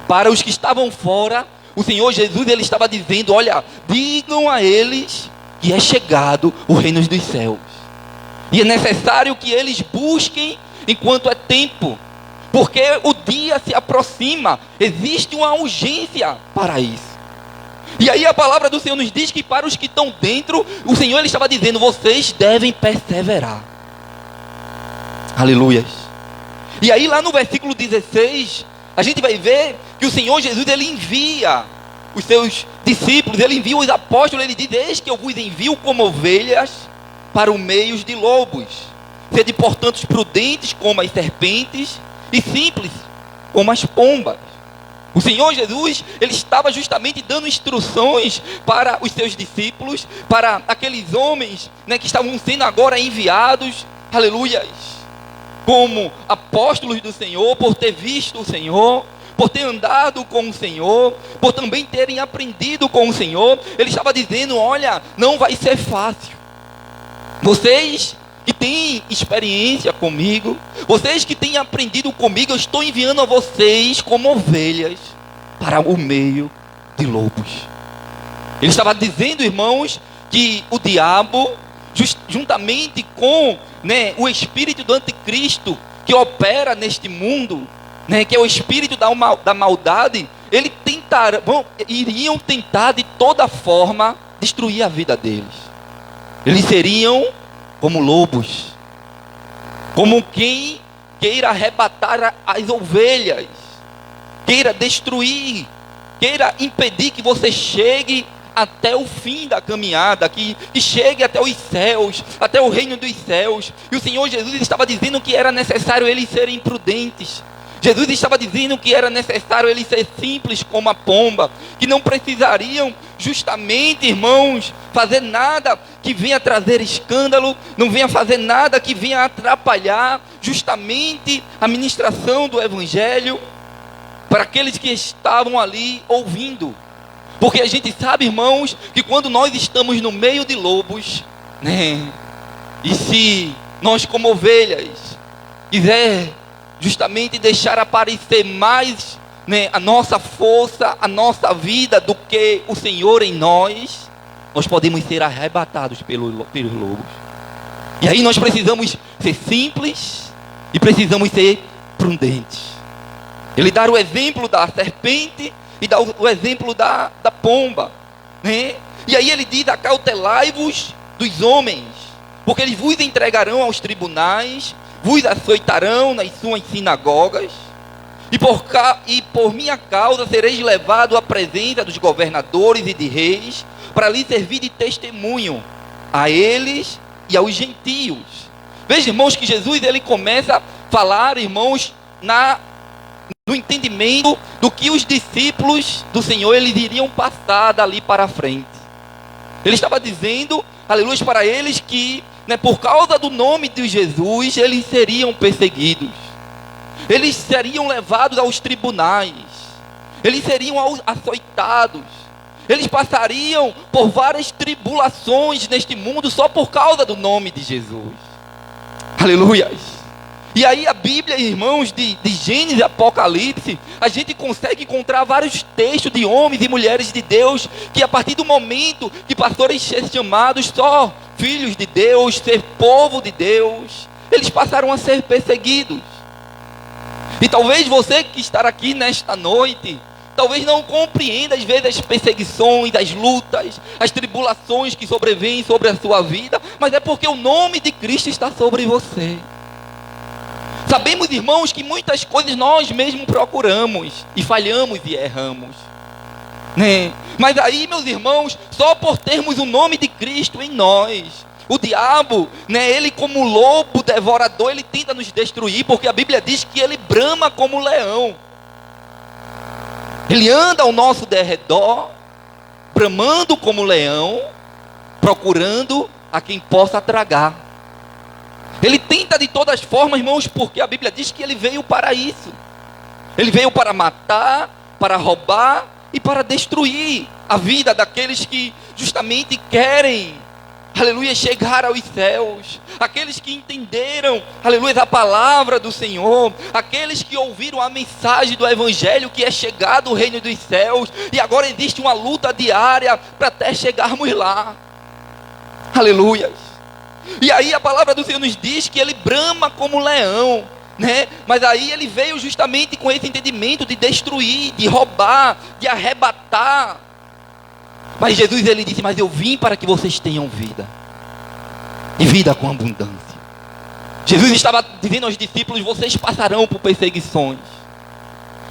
Para os que estavam fora, o Senhor Jesus, ele estava dizendo: olha, digam a eles que é chegado o reino dos céus. E é necessário que eles busquem enquanto é tempo, porque o dia se aproxima, existe uma urgência para isso. E aí a palavra do Senhor nos diz que para os que estão dentro, o Senhor ele estava dizendo: vocês devem perseverar. Aleluias! E aí lá no versículo 16, a gente vai ver que o Senhor Jesus ele envia os seus discípulos, ele envia os apóstolos, ele diz: eis que eu vos envio como ovelhas para o meio de lobos. Sede, portanto, prudentes como as serpentes e simples como as pombas. O Senhor Jesus, ele estava justamente dando instruções para os seus discípulos, para aqueles homens, né, que estavam sendo agora enviados, aleluias, como apóstolos do Senhor, por ter visto o Senhor, por ter andado com o Senhor, por também terem aprendido com o Senhor. Ele estava dizendo: olha, não vai ser fácil. Vocês que têm experiência comigo, vocês que têm aprendido comigo, eu estou enviando a vocês como ovelhas para o meio de lobos. Ele estava dizendo, irmãos, que o diabo, juntamente com, né, o espírito do anticristo que opera neste mundo, né, que é o espírito da maldade, iriam tentar de toda forma destruir a vida deles. Eles seriam como lobos, como quem queira arrebatar as ovelhas, queira destruir, queira impedir que você chegue até o fim da caminhada, que chegue até os céus, até o reino dos céus. E o Senhor Jesus estava dizendo que era necessário eles serem prudentes. Jesus estava dizendo que era necessário eles ser simples como a pomba, que não precisariam justamente, irmãos, fazer nada que venha trazer escândalo, não venha fazer nada que venha atrapalhar justamente a ministração do Evangelho para aqueles que estavam ali ouvindo. Porque a gente sabe, irmãos, que quando nós estamos no meio de lobos, né, e se nós como ovelhas quiser justamente deixar aparecer mais, né, a nossa força, a nossa vida do que o Senhor em nós, nós podemos ser arrebatados pelos lobos. E aí nós precisamos ser simples e precisamos ser prudentes. Ele dá o exemplo da serpente e dá o exemplo da pomba, né? E aí ele diz: acautelai-vos dos homens, porque eles vos entregarão aos tribunais, vos açoitarão nas suas sinagogas, e por minha causa sereis levado à presença dos governadores e de reis, para lhes servir de testemunho a eles e aos gentios. Veja, irmãos, que Jesus ele começa a falar, irmãos, no entendimento do que os discípulos do Senhor eles iriam passar dali para frente. Ele estava dizendo, aleluia, para eles que, né, por causa do nome de Jesus, eles seriam perseguidos, eles seriam levados aos tribunais, eles seriam açoitados, eles passariam por várias tribulações neste mundo só por causa do nome de Jesus. Aleluia. E aí a Bíblia, irmãos, de Gênesis e Apocalipse, a gente consegue encontrar vários textos de homens e mulheres de Deus, que a partir do momento que passaram a ser chamados só filhos de Deus, ser povo de Deus, eles passaram a ser perseguidos. E talvez você que está aqui nesta noite, talvez não compreenda às vezes as perseguições, as lutas, as tribulações que sobrevêm sobre a sua vida, mas é porque o nome de Cristo está sobre você. Sabemos, irmãos, que muitas coisas nós mesmos procuramos e falhamos e erramos, né? Mas aí, meus irmãos, só por termos o nome de Cristo em nós, o diabo, né, ele como lobo devorador, ele tenta nos destruir, porque a Bíblia diz que ele brama como leão. Ele anda ao nosso derredor, bramando como leão, procurando a quem possa tragar. Ele tenta de todas as formas, irmãos, porque a Bíblia diz que ele veio para isso. Ele veio para matar, para roubar e para destruir a vida daqueles que justamente querem, aleluia, chegar aos céus. Aqueles que entenderam, aleluia, a palavra do Senhor. Aqueles que ouviram a mensagem do Evangelho, que é chegar do reino dos céus. E agora existe uma luta diária para até chegarmos lá. Aleluia. E aí a palavra do Senhor nos diz que ele brama como leão, né? Mas aí ele veio justamente com esse entendimento de destruir, de roubar, de arrebatar. Mas Jesus ele disse: mas eu vim para que vocês tenham vida, e vida com abundância. Jesus estava dizendo aos discípulos: vocês passarão por perseguições,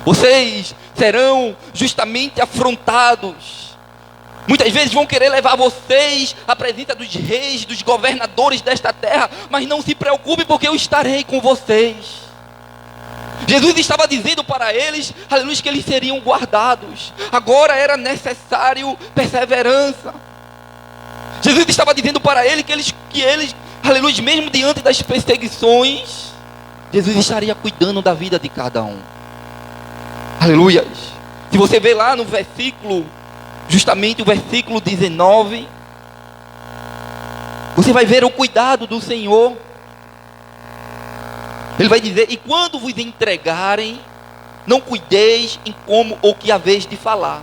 Vocês serão justamente afrontados. Muitas vezes vão querer levar vocês à presença dos reis, dos governadores desta terra, mas não se preocupe, porque eu estarei com vocês. Jesus estava dizendo para eles, aleluia, que eles seriam guardados. Agora era necessário perseverança. Jesus estava dizendo para eles que eles, aleluia, mesmo diante das perseguições, Jesus estaria cuidando da vida de cada um. Aleluia. Se você vê lá no versículo, justamente o versículo 19, você vai ver o cuidado do Senhor. Ele vai dizer: e quando vos entregarem, não cuideis em como ou que haveis de falar,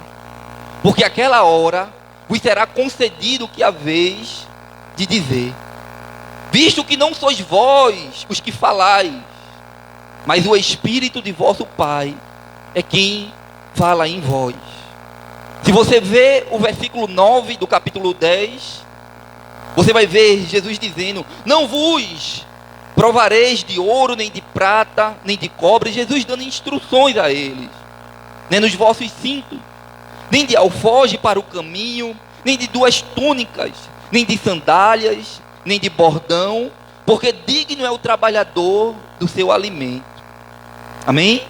porque aquela hora vos será concedido o que haveis de dizer, visto que não sois vós os que falais, mas o Espírito de vosso Pai é quem fala em vós. Se você vê o versículo 9 do capítulo 10, você vai ver Jesus dizendo: não vos provareis de ouro, nem de prata, nem de cobre. Jesus dando instruções a eles, nem nos vossos cintos, nem de alforje para o caminho, nem de 2 túnicas, nem de sandálias, nem de bordão, porque digno é o trabalhador do seu alimento. Amém?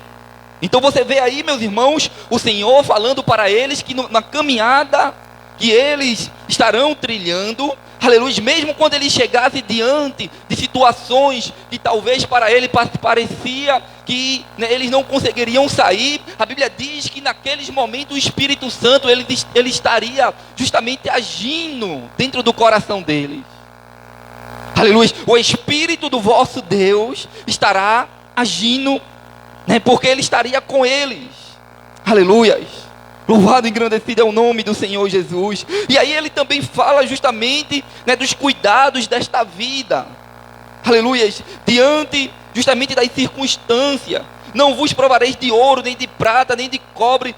Então você vê aí, meus irmãos, o Senhor falando para eles que na caminhada que eles estarão trilhando, aleluia, mesmo quando eles chegassem diante de situações que talvez para ele parecia que eles não conseguiriam sair, a Bíblia diz que naqueles momentos o Espírito Santo ele estaria justamente agindo dentro do coração deles. Aleluia, o Espírito do vosso Deus estará agindo, porque ele estaria com eles. Aleluia. Louvado e engrandecido é o nome do Senhor Jesus. E aí ele também fala justamente dos cuidados desta vida. Aleluia. Diante justamente das circunstâncias. Não vos provareis de ouro, nem de prata, nem de cobre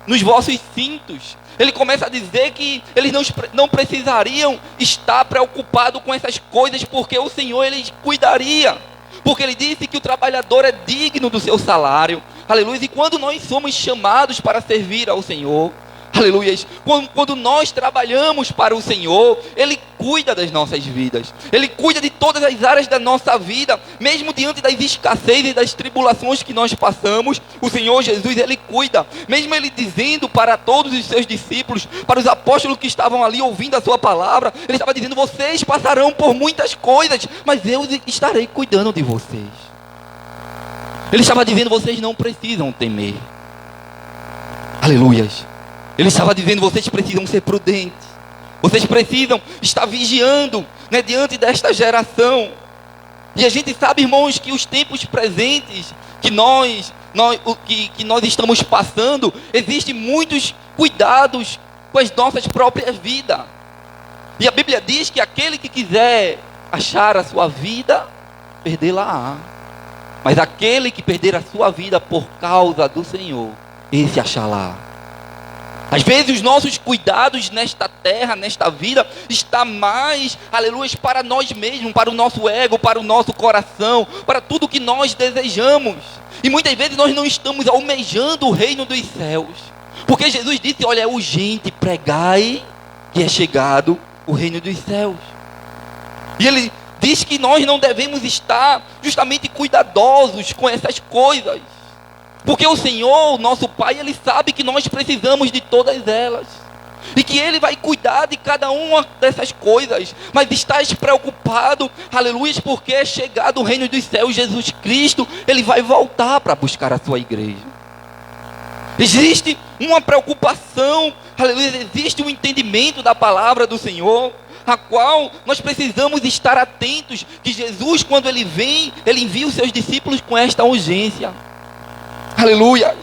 nos vossos cintos. Ele começa a dizer que eles não precisariam estar preocupados com essas coisas, porque o Senhor ele cuidaria. Porque ele disse que o trabalhador é digno do seu salário. Aleluia. E quando nós somos chamados para servir ao Senhor, aleluia, quando nós trabalhamos para o Senhor, Ele cuida das nossas vidas. Ele cuida de todas as áreas da nossa vida. Mesmo diante das escassez e das tribulações que nós passamos, o Senhor Jesus, Ele cuida. Mesmo Ele dizendo para todos os seus discípulos, para os apóstolos que estavam ali ouvindo a sua palavra, Ele estava dizendo: vocês passarão por muitas coisas, mas eu estarei cuidando de vocês. Ele estava dizendo: vocês não precisam temer. Aleluias. Ele estava dizendo: vocês precisam ser prudentes. Vocês precisam estar vigiando, diante desta geração. E a gente sabe, irmãos, que os tempos presentes que nós estamos passando, existem muitos cuidados com as nossas próprias vidas. E a Bíblia diz que aquele que quiser achar a sua vida, perdê-la-á. Mas aquele que perder a sua vida por causa do Senhor, esse achará. Às vezes os nossos cuidados nesta terra, nesta vida, está mais, aleluia, para nós mesmos, para o nosso ego, para o nosso coração, para tudo que nós desejamos. E muitas vezes nós não estamos almejando o reino dos céus. Porque Jesus disse: olha, é urgente, pregai que é chegado o reino dos céus. E Ele diz que nós não devemos estar justamente cuidadosos com essas coisas. Porque o Senhor, nosso Pai, Ele sabe que nós precisamos de todas elas. E que Ele vai cuidar de cada uma dessas coisas. Mas estás preocupado, aleluia, porque é chegado o reino dos céus. Jesus Cristo, Ele vai voltar para buscar a sua igreja. Existe uma preocupação, aleluia, existe um entendimento da palavra do Senhor, a qual nós precisamos estar atentos, que Jesus, quando Ele vem, Ele envia os seus discípulos com esta urgência. Aleluia.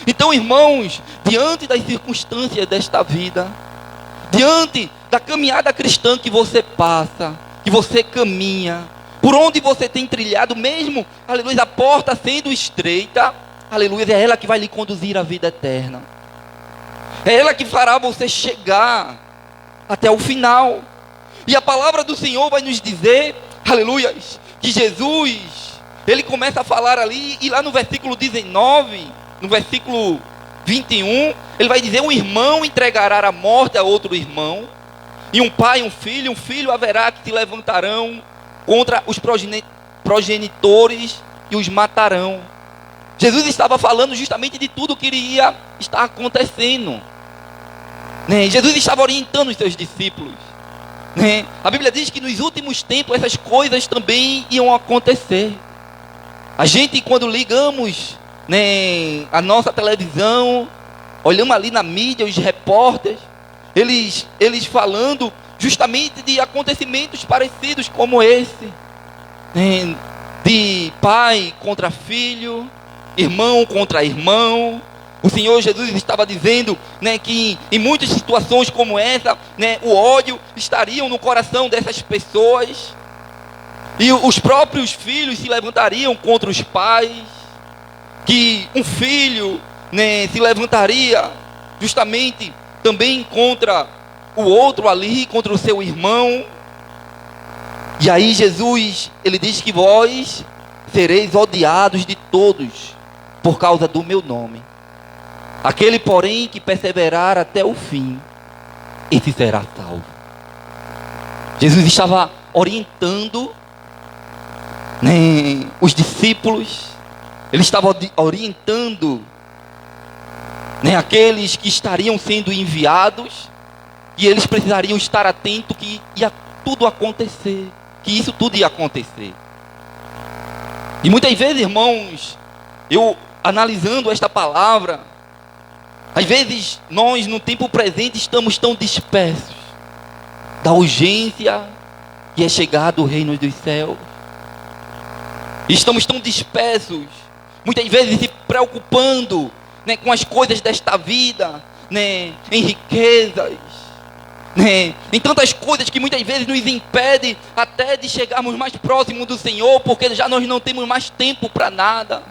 Então, irmãos, diante das circunstâncias desta vida, diante da caminhada cristã que você passa, que você caminha, por onde você tem trilhado, mesmo, aleluia, a porta sendo estreita, aleluia, é ela que vai lhe conduzir à vida eterna. É ela que fará você chegar até o final. E a palavra do Senhor vai nos dizer, aleluia, que Jesus, Ele começa a falar ali, e lá no versículo 19, no versículo 21, ele vai dizer: um irmão entregará a morte a outro irmão, e um pai, um filho haverá que se levantarão contra os progenitores e os matarão. Jesus estava falando justamente de tudo que iria estar acontecendo, né? Jesus estava orientando os seus discípulos, né? A Bíblia diz que nos últimos tempos essas coisas também iam acontecer. A gente, quando ligamos, né, a nossa televisão, olhamos ali na mídia, os repórteres, eles falando justamente de acontecimentos parecidos como esse, né? De pai contra filho, irmão contra irmão. O Senhor Jesus estava dizendo, né, que em muitas situações como essa, né, o ódio estaria no coração dessas pessoas, e os próprios filhos se levantariam contra os pais, que um filho, né, se levantaria justamente também contra o outro ali, contra o seu irmão. E aí Jesus, ele diz que vós sereis odiados de todos por causa do meu nome. Aquele, porém, que perseverar até o fim, esse será salvo. Jesus estava orientando, né, os discípulos, ele estava orientando, né, aqueles que estariam sendo enviados, e eles precisariam estar atentos que ia tudo acontecer, que isso tudo ia acontecer. E muitas vezes, irmãos, eu analisando esta palavra, às vezes nós no tempo presente estamos tão dispersos da urgência que é chegado o reino dos céus. Estamos tão dispersos, muitas vezes se preocupando, né, com as coisas desta vida, né, em riquezas, né, em tantas coisas que muitas vezes nos impedem até de chegarmos mais próximos do Senhor, porque já nós não temos mais tempo para nada.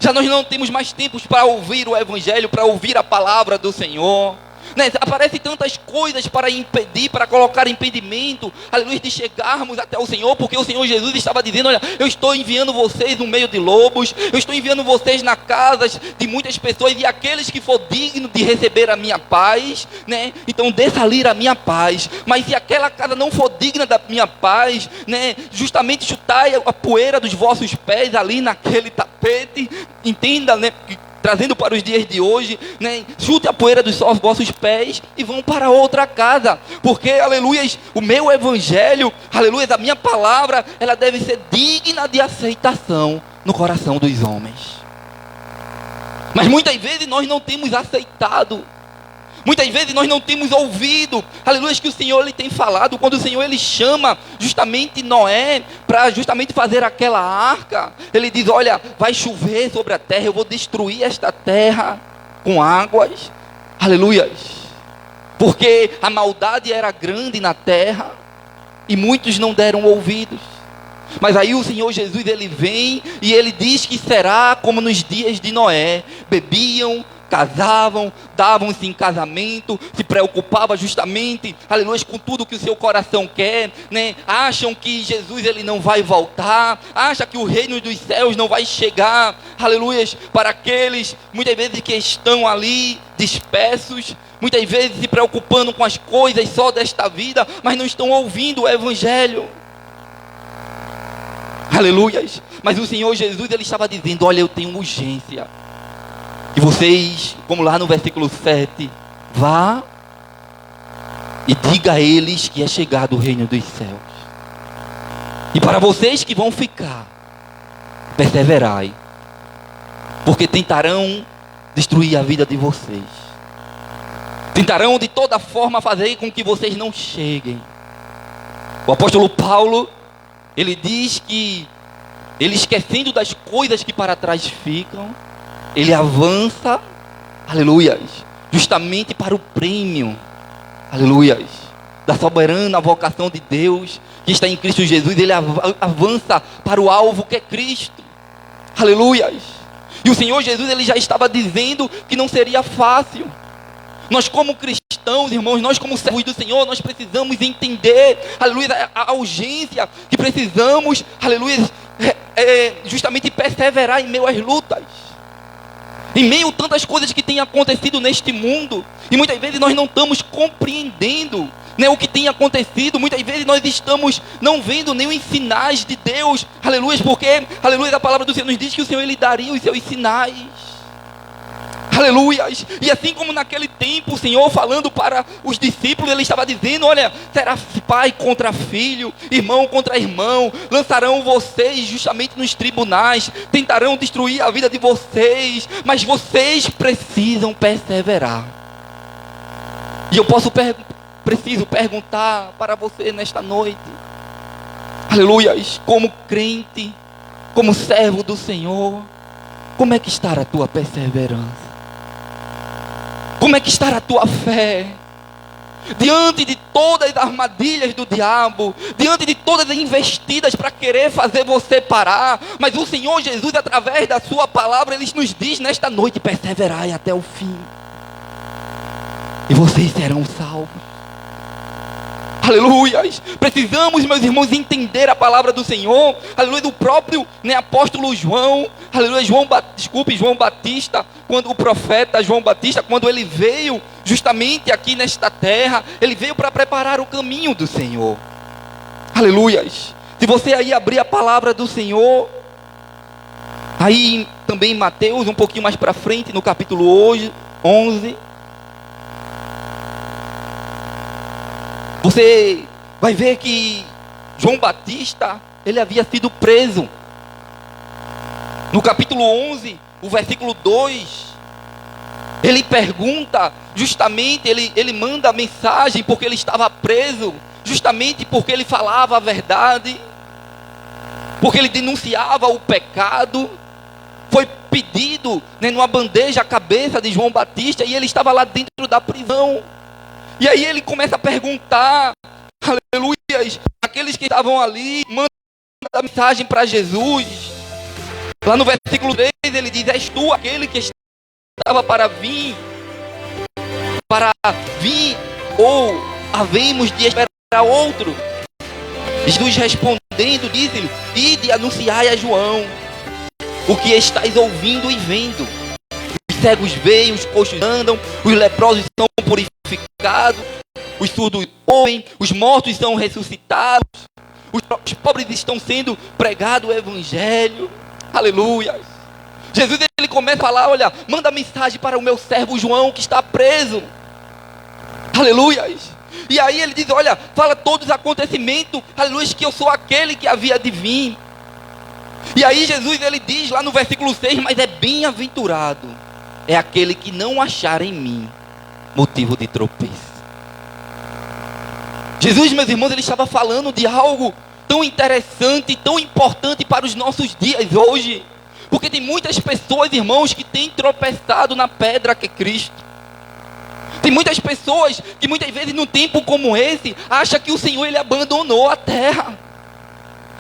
Já nós não temos mais tempo para ouvir o Evangelho, para ouvir a palavra do Senhor, né? Aparecem tantas coisas para impedir, para colocar impedimento, aleluia, de chegarmos até o Senhor, porque o Senhor Jesus estava dizendo: olha, eu estou enviando vocês no meio de lobos, eu estou enviando vocês na casas de muitas pessoas, e aqueles que for digno de receber a minha paz, né, então desça ali a minha paz. Mas se aquela casa não for digna da minha paz, né, justamente chutai a poeira dos vossos pés ali naquele tapete, entenda, né, trazendo para os dias de hoje, né, chute a poeira dos vossos pés e vão para outra casa, porque, aleluia, o meu evangelho, aleluia, a minha palavra, ela deve ser digna de aceitação no coração dos homens. Mas muitas vezes nós não temos aceitado, muitas vezes nós não temos ouvido, aleluia, que o Senhor ele tem falado. Quando o Senhor ele chama justamente Noé para justamente fazer aquela arca, ele diz: olha, vai chover sobre a terra, eu vou destruir esta terra com águas, aleluia, porque a maldade era grande na terra e muitos não deram ouvidos. Mas aí o Senhor Jesus ele vem e ele diz que será como nos dias de Noé: bebiam, casavam, davam-se em casamento, se preocupavam justamente, aleluia, com tudo que o seu coração quer, né? Acham que Jesus ele não vai voltar, acham que o reino dos céus não vai chegar, aleluia, para aqueles muitas vezes que estão ali dispersos, muitas vezes se preocupando com as coisas só desta vida, mas não estão ouvindo o evangelho. Aleluia. Mas o Senhor Jesus ele estava dizendo: olha, eu tenho urgência. E vocês, como lá no versículo 7, vá e diga a eles que é chegado o reino dos céus. E para vocês que vão ficar, perseverai, porque tentarão destruir a vida de vocês. Tentarão de toda forma fazer com que vocês não cheguem. O apóstolo Paulo, ele diz que ele, esquecendo das coisas que para trás ficam, ele avança, aleluia, justamente para o prêmio, aleluia, da soberana vocação de Deus que está em Cristo Jesus. Ele avança para o alvo que é Cristo, aleluia. E o Senhor Jesus ele já estava dizendo que não seria fácil. Nós como cristãos, irmãos, nós como servos do Senhor, nós precisamos entender, aleluia, a urgência que precisamos, aleluia, justamente perseverar em meio às lutas. Em meio a tantas coisas que têm acontecido neste mundo, e muitas vezes nós não estamos compreendendo, né, o que tem acontecido. Muitas vezes nós estamos não vendo nem os sinais de Deus, aleluia, porque, aleluia, a palavra do Senhor nos diz que o Senhor Ele daria os seus sinais, aleluia. E assim como naquele tempo o Senhor falando para os discípulos, Ele estava dizendo: olha, será pai contra filho, irmão contra irmão, lançarão vocês justamente nos tribunais, tentarão destruir a vida de vocês, mas vocês precisam perseverar. E eu preciso perguntar para você nesta noite, aleluia, como crente, como servo do Senhor, como é que está a tua perseverança? Como é que está a tua fé? Diante de todas as armadilhas do diabo, diante de todas as investidas para querer fazer você parar, mas o Senhor Jesus, através da sua palavra, Ele nos diz nesta noite: perseverai até o fim, e vocês serão salvos. Aleluia. Precisamos, meus irmãos, entender a palavra do Senhor, aleluia, do próprio, né, apóstolo João, aleluia, João Batista, quando o profeta João Batista, quando ele veio justamente aqui nesta terra, ele veio para preparar o caminho do Senhor, aleluia. Se você aí abrir a palavra do Senhor, aí também em Mateus, um pouquinho mais para frente, no capítulo 11, você vai ver que João Batista, ele havia sido preso. No capítulo 11, o versículo 2, ele pergunta, justamente, ele manda a mensagem porque ele estava preso, justamente porque ele falava a verdade, porque ele denunciava o pecado. Foi pedido, né, numa bandeja a cabeça de João Batista, e ele estava lá dentro da prisão. E aí ele começa a perguntar, aleluia, aqueles que estavam ali, manda a mensagem para Jesus. Lá no versículo 3 ele diz: és tu aquele que estava para vir, ou havemos de esperar outro? Jesus respondendo, disse-lhe: ide e anunciai a João o que estáis ouvindo e vendo. Os cegos veem, os coxos andam, os leprosos são purificados, os surdos ouvem, os mortos são ressuscitados, os pobres estão sendo pregado o evangelho. Aleluia. Jesus, ele começa a falar: olha, manda mensagem para o meu servo João que está preso. Aleluia. E aí ele diz: olha, fala todos os acontecimentos, aleluia, que eu sou aquele que havia de vir. E aí Jesus, ele diz lá no versículo 6: mas é bem-aventurado é aquele que não achar em mim motivo de tropeço. Jesus, meus irmãos, ele estava falando de algo tão interessante, tão importante para os nossos dias hoje, porque tem muitas pessoas, irmãos, que têm tropeçado na pedra que é Cristo. Tem muitas pessoas que muitas vezes num tempo como esse acham que o Senhor, ele abandonou a terra,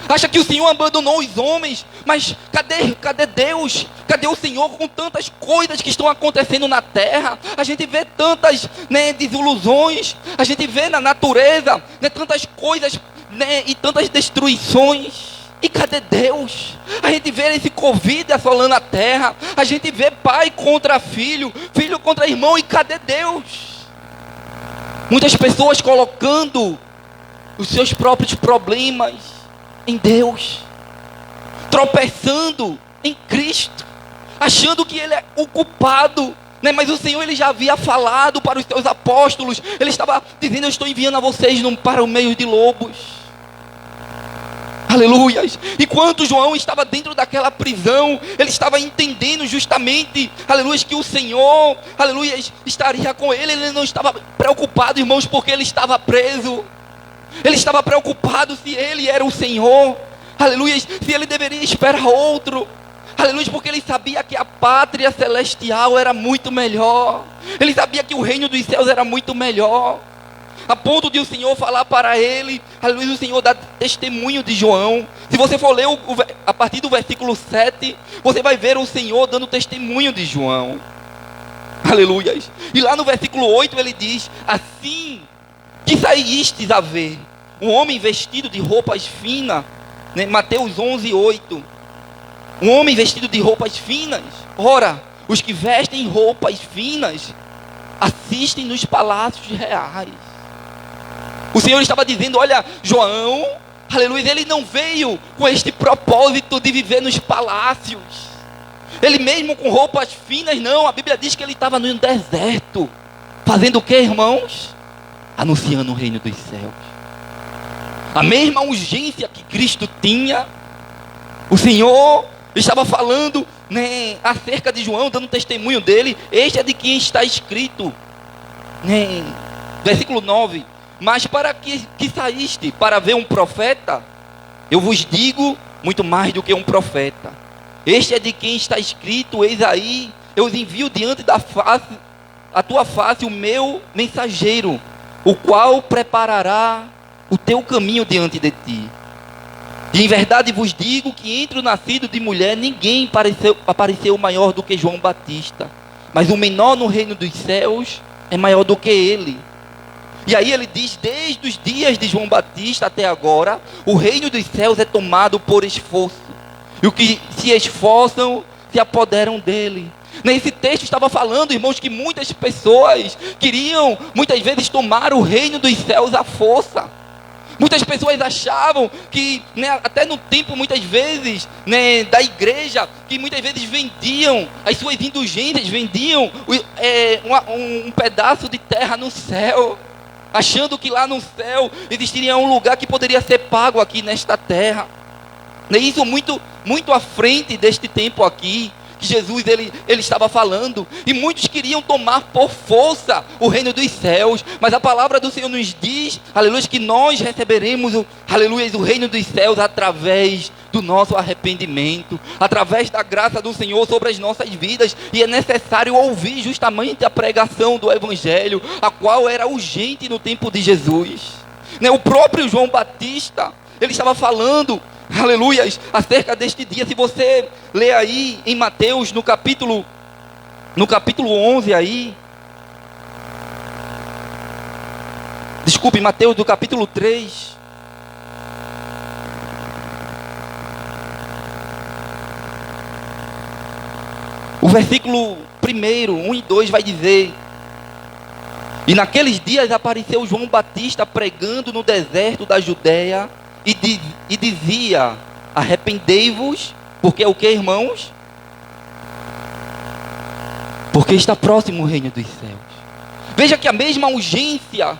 acha que o Senhor abandonou os homens. Mas cadê Deus? Cadê o Senhor com tantas coisas que estão acontecendo na terra? A gente vê tantas, né, desilusões, a gente vê na natureza, né, tantas coisas, né, e tantas destruições. E cadê Deus? A gente vê esse Covid assolando a terra, a gente vê pai contra filho, filho contra irmão, e cadê Deus? Muitas pessoas colocando os seus próprios problemas em Deus, tropeçando em Cristo, achando que Ele é o culpado, né? Mas o Senhor, ele já havia falado para os seus apóstolos, ele estava dizendo: eu estou enviando a vocês para o meio de lobos. Aleluia. Enquanto João estava dentro daquela prisão, ele estava entendendo justamente, aleluia, que o Senhor, aleluia, estaria com ele. Ele não estava preocupado, irmãos, porque ele estava preso. Ele estava preocupado se ele era o Senhor, aleluia, se ele deveria esperar outro, aleluia, porque ele sabia que a pátria celestial era muito melhor. Ele sabia que o reino dos céus era muito melhor, a ponto de o Senhor falar para ele, aleluia, o Senhor dá testemunho de João. Se você for ler a partir do versículo 7, você vai ver o Senhor dando testemunho de João, aleluia. E lá no versículo 8 ele diz: assim que saístes a ver um homem vestido de roupas finas, né? Mateus 11, 8. Um homem vestido de roupas finas. Ora, os que vestem roupas finas assistem nos palácios reais. O Senhor estava dizendo, olha, João, aleluia, ele não veio com este propósito de viver nos palácios. Ele mesmo com roupas finas, não. A Bíblia diz que ele estava no deserto. Fazendo o que, irmãos? Anunciando o reino dos céus. A mesma urgência que Cristo tinha, o Senhor estava falando, né, acerca de João, dando testemunho dele. Este é de quem está escrito, né, versículo 9: mas para que saíste para ver um profeta, eu vos digo muito mais do que um profeta. Este é de quem está escrito, eis aí, eu os envio diante da face, a tua face, o meu mensageiro, o qual preparará o teu caminho diante de ti. E em verdade vos digo que entre o nascido de mulher ninguém apareceu maior do que João Batista, mas o menor no reino dos céus é maior do que ele. E aí ele diz, desde os dias de João Batista até agora, o reino dos céus é tomado por esforço, e os que se esforçam se apoderam dele. Nesse texto estava falando, irmãos, que muitas pessoas queriam, muitas vezes, tomar o reino dos céus à força. Muitas pessoas achavam que, né, até no tempo, muitas vezes, né, da igreja, que muitas vezes vendiam as suas indulgências, vendiam um pedaço de terra no céu, achando que lá no céu existiria um lugar que poderia ser pago aqui nesta terra. E isso muito à frente deste tempo aqui, que Jesus ele estava falando, e muitos queriam tomar por força o reino dos céus, mas a palavra do Senhor nos diz, aleluia, que nós receberemos o reino dos céus através do nosso arrependimento, através da graça do Senhor sobre as nossas vidas. E é necessário ouvir justamente a pregação do Evangelho, a qual era urgente no tempo de Jesus, né? O próprio João Batista, ele estava falando, aleluias, acerca deste dia. Se você ler aí em Mateus, no capítulo 11 aí, desculpe, Mateus do capítulo 3, o versículo 1 e 2 vai dizer: e naqueles dias apareceu João Batista pregando no deserto da Judeia, e dizia, arrependei-vos, porque é o que, irmãos? Porque está próximo o reino dos céus. Veja que a mesma urgência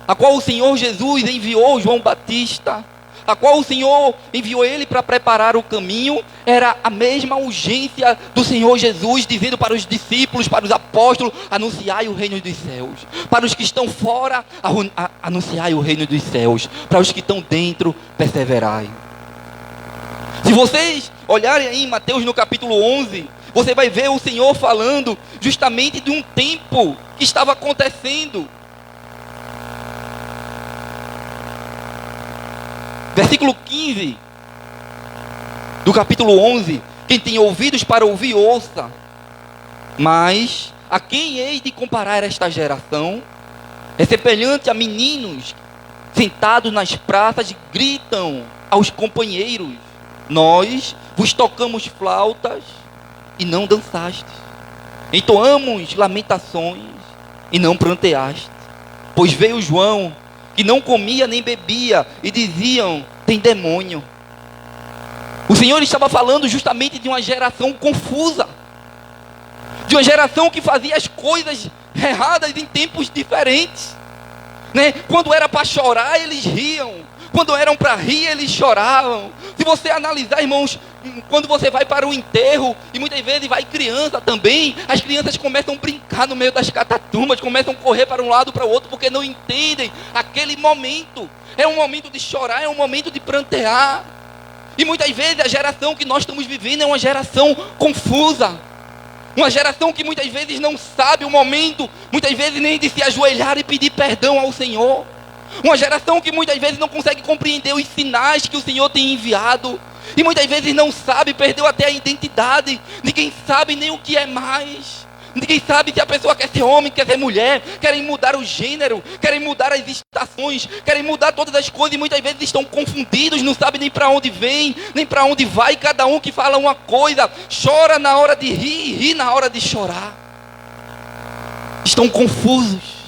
a qual o Senhor Jesus enviou João Batista, a qual o Senhor enviou ele para preparar o caminho, era a mesma urgência do Senhor Jesus, dizendo para os discípulos, para os apóstolos: anunciai o reino dos céus. Para os que estão fora, anunciai o reino dos céus. Para os que estão dentro, perseverai. Se vocês olharem aí em Mateus no capítulo 11, você vai ver o Senhor falando justamente de um tempo que estava acontecendo. Versículo 15 do capítulo 11: quem tem ouvidos para ouvir, ouça. Mas a quem hei de comparar esta geração? É semelhante a meninos sentados nas praças, gritam aos companheiros: nós vos tocamos flautas e não dançastes, entoamos lamentações e não pranteaste. Pois veio João, que não comia nem bebia, e diziam: tem demônio. O Senhor estava falando justamente de uma geração confusa, de uma geração que fazia as coisas erradas em tempos diferentes, né? Quando era para chorar, eles riam. Quando eram para rir, eles choravam. Se você analisar, irmãos, quando você vai para o enterro, e muitas vezes vai criança também, as crianças começam a brincar no meio das catatumbas, começam a correr para um lado para o outro, porque não entendem aquele momento. É um momento de chorar, é um momento de prantear. E muitas vezes a geração que nós estamos vivendo é uma geração confusa, uma geração que muitas vezes não sabe o momento, muitas vezes nem de se ajoelhar e pedir perdão ao Senhor. Uma geração que muitas vezes não consegue compreender os sinais que o Senhor tem enviado. E muitas vezes não sabe, perdeu até a identidade. Ninguém sabe nem o que é mais. Ninguém sabe se a pessoa quer ser homem, quer ser mulher, querem mudar o gênero, querem mudar as estações, querem mudar todas as coisas e muitas vezes estão confundidos, não sabem nem para onde vem, nem para onde vai. Cada um que fala uma coisa, chora na hora de rir e ri na hora de chorar. Estão confusos.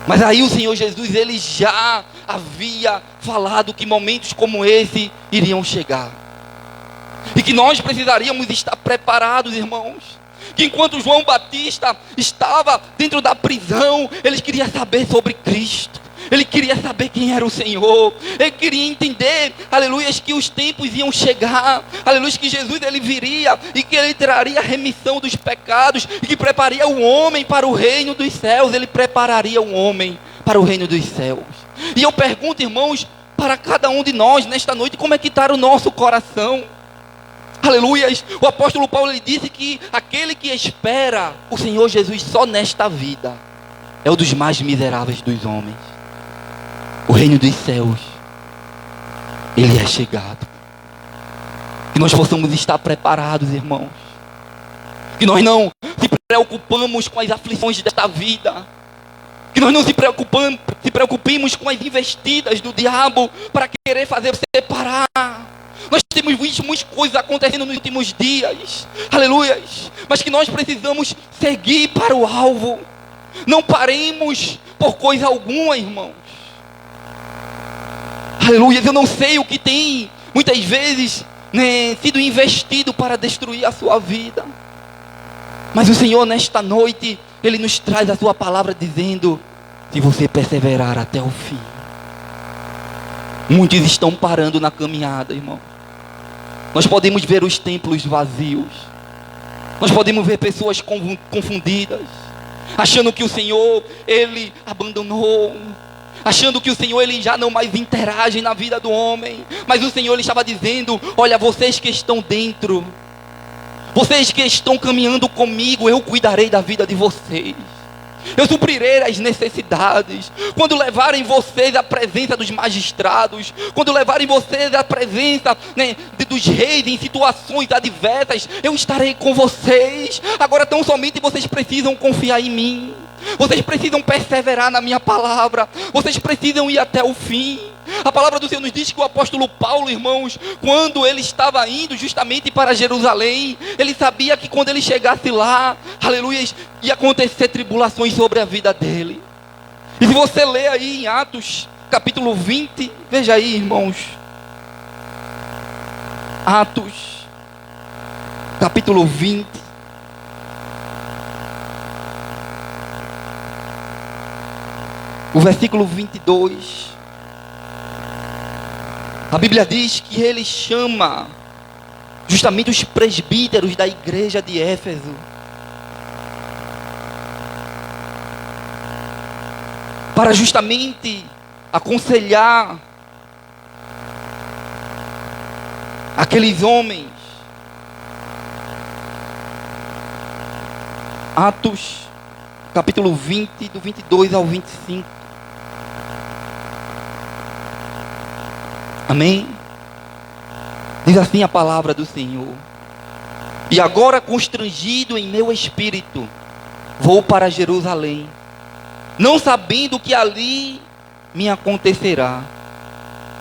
Mas aí o Senhor Jesus, ele já havia falado que momentos como esse iriam chegar. E que nós precisaríamos estar preparados, irmãos. Que enquanto João Batista estava dentro da prisão, ele queria saber sobre Cristo. Ele queria saber quem era o Senhor. Ele queria entender, aleluia, que os tempos iam chegar. Aleluia, que Jesus ele viria e que ele traria a remissão dos pecados. E que prepararia o homem para o reino dos céus. Ele prepararia o homem para o reino dos céus. E eu pergunto, irmãos, para cada um de nós nesta noite, como é que está o nosso coração? Aleluia. O apóstolo Paulo ele disse que aquele que espera o Senhor Jesus só nesta vida é o dos mais miseráveis dos homens. O reino dos céus, ele é chegado. Que nós possamos estar preparados, irmãos. Que nós não se preocupamos com as aflições desta vida. Que nós não se preocupemos com as investidas do diabo para querer fazer você parar. Nós temos visto muitas coisas acontecendo nos últimos dias. Aleluia. Mas que nós precisamos seguir para o alvo. Não paremos por coisa alguma, irmãos. Aleluia. Eu não sei o que tem muitas vezes sido investido para destruir a sua vida. Mas o Senhor nesta noite, Ele nos traz a sua palavra dizendo: se você perseverar até o fim. Muitos estão parando na caminhada, irmão. Nós podemos ver os templos vazios. Nós podemos ver pessoas confundidas, achando que o Senhor, Ele abandonou, achando que o Senhor, Ele já não mais interage na vida do homem. Mas o Senhor, Ele estava dizendo: olha, vocês que estão dentro, vocês que estão caminhando comigo, eu cuidarei da vida de vocês. Eu suprirei as necessidades. Quando levarem vocês à presença dos magistrados, quando levarem vocês à presença dos reis em situações adversas, eu estarei com vocês. Agora tão somente vocês precisam confiar em mim. Vocês precisam perseverar na minha palavra. Vocês precisam ir até o fim. A palavra do Senhor nos diz que o apóstolo Paulo, irmãos, quando ele estava indo justamente para Jerusalém, ele sabia que quando ele chegasse lá, aleluia, ia acontecer tribulações sobre a vida dele. E se você ler aí em Atos, capítulo 20, veja aí, irmãos. Atos, capítulo 20. O versículo 22. A Bíblia diz que ele chama justamente os presbíteros da igreja de Éfeso. Para justamente aconselhar aqueles homens. Atos, capítulo 20, do 22 ao 25. Amém? Diz assim a palavra do Senhor: e agora, constrangido em meu espírito, vou para Jerusalém, não sabendo o que ali me acontecerá,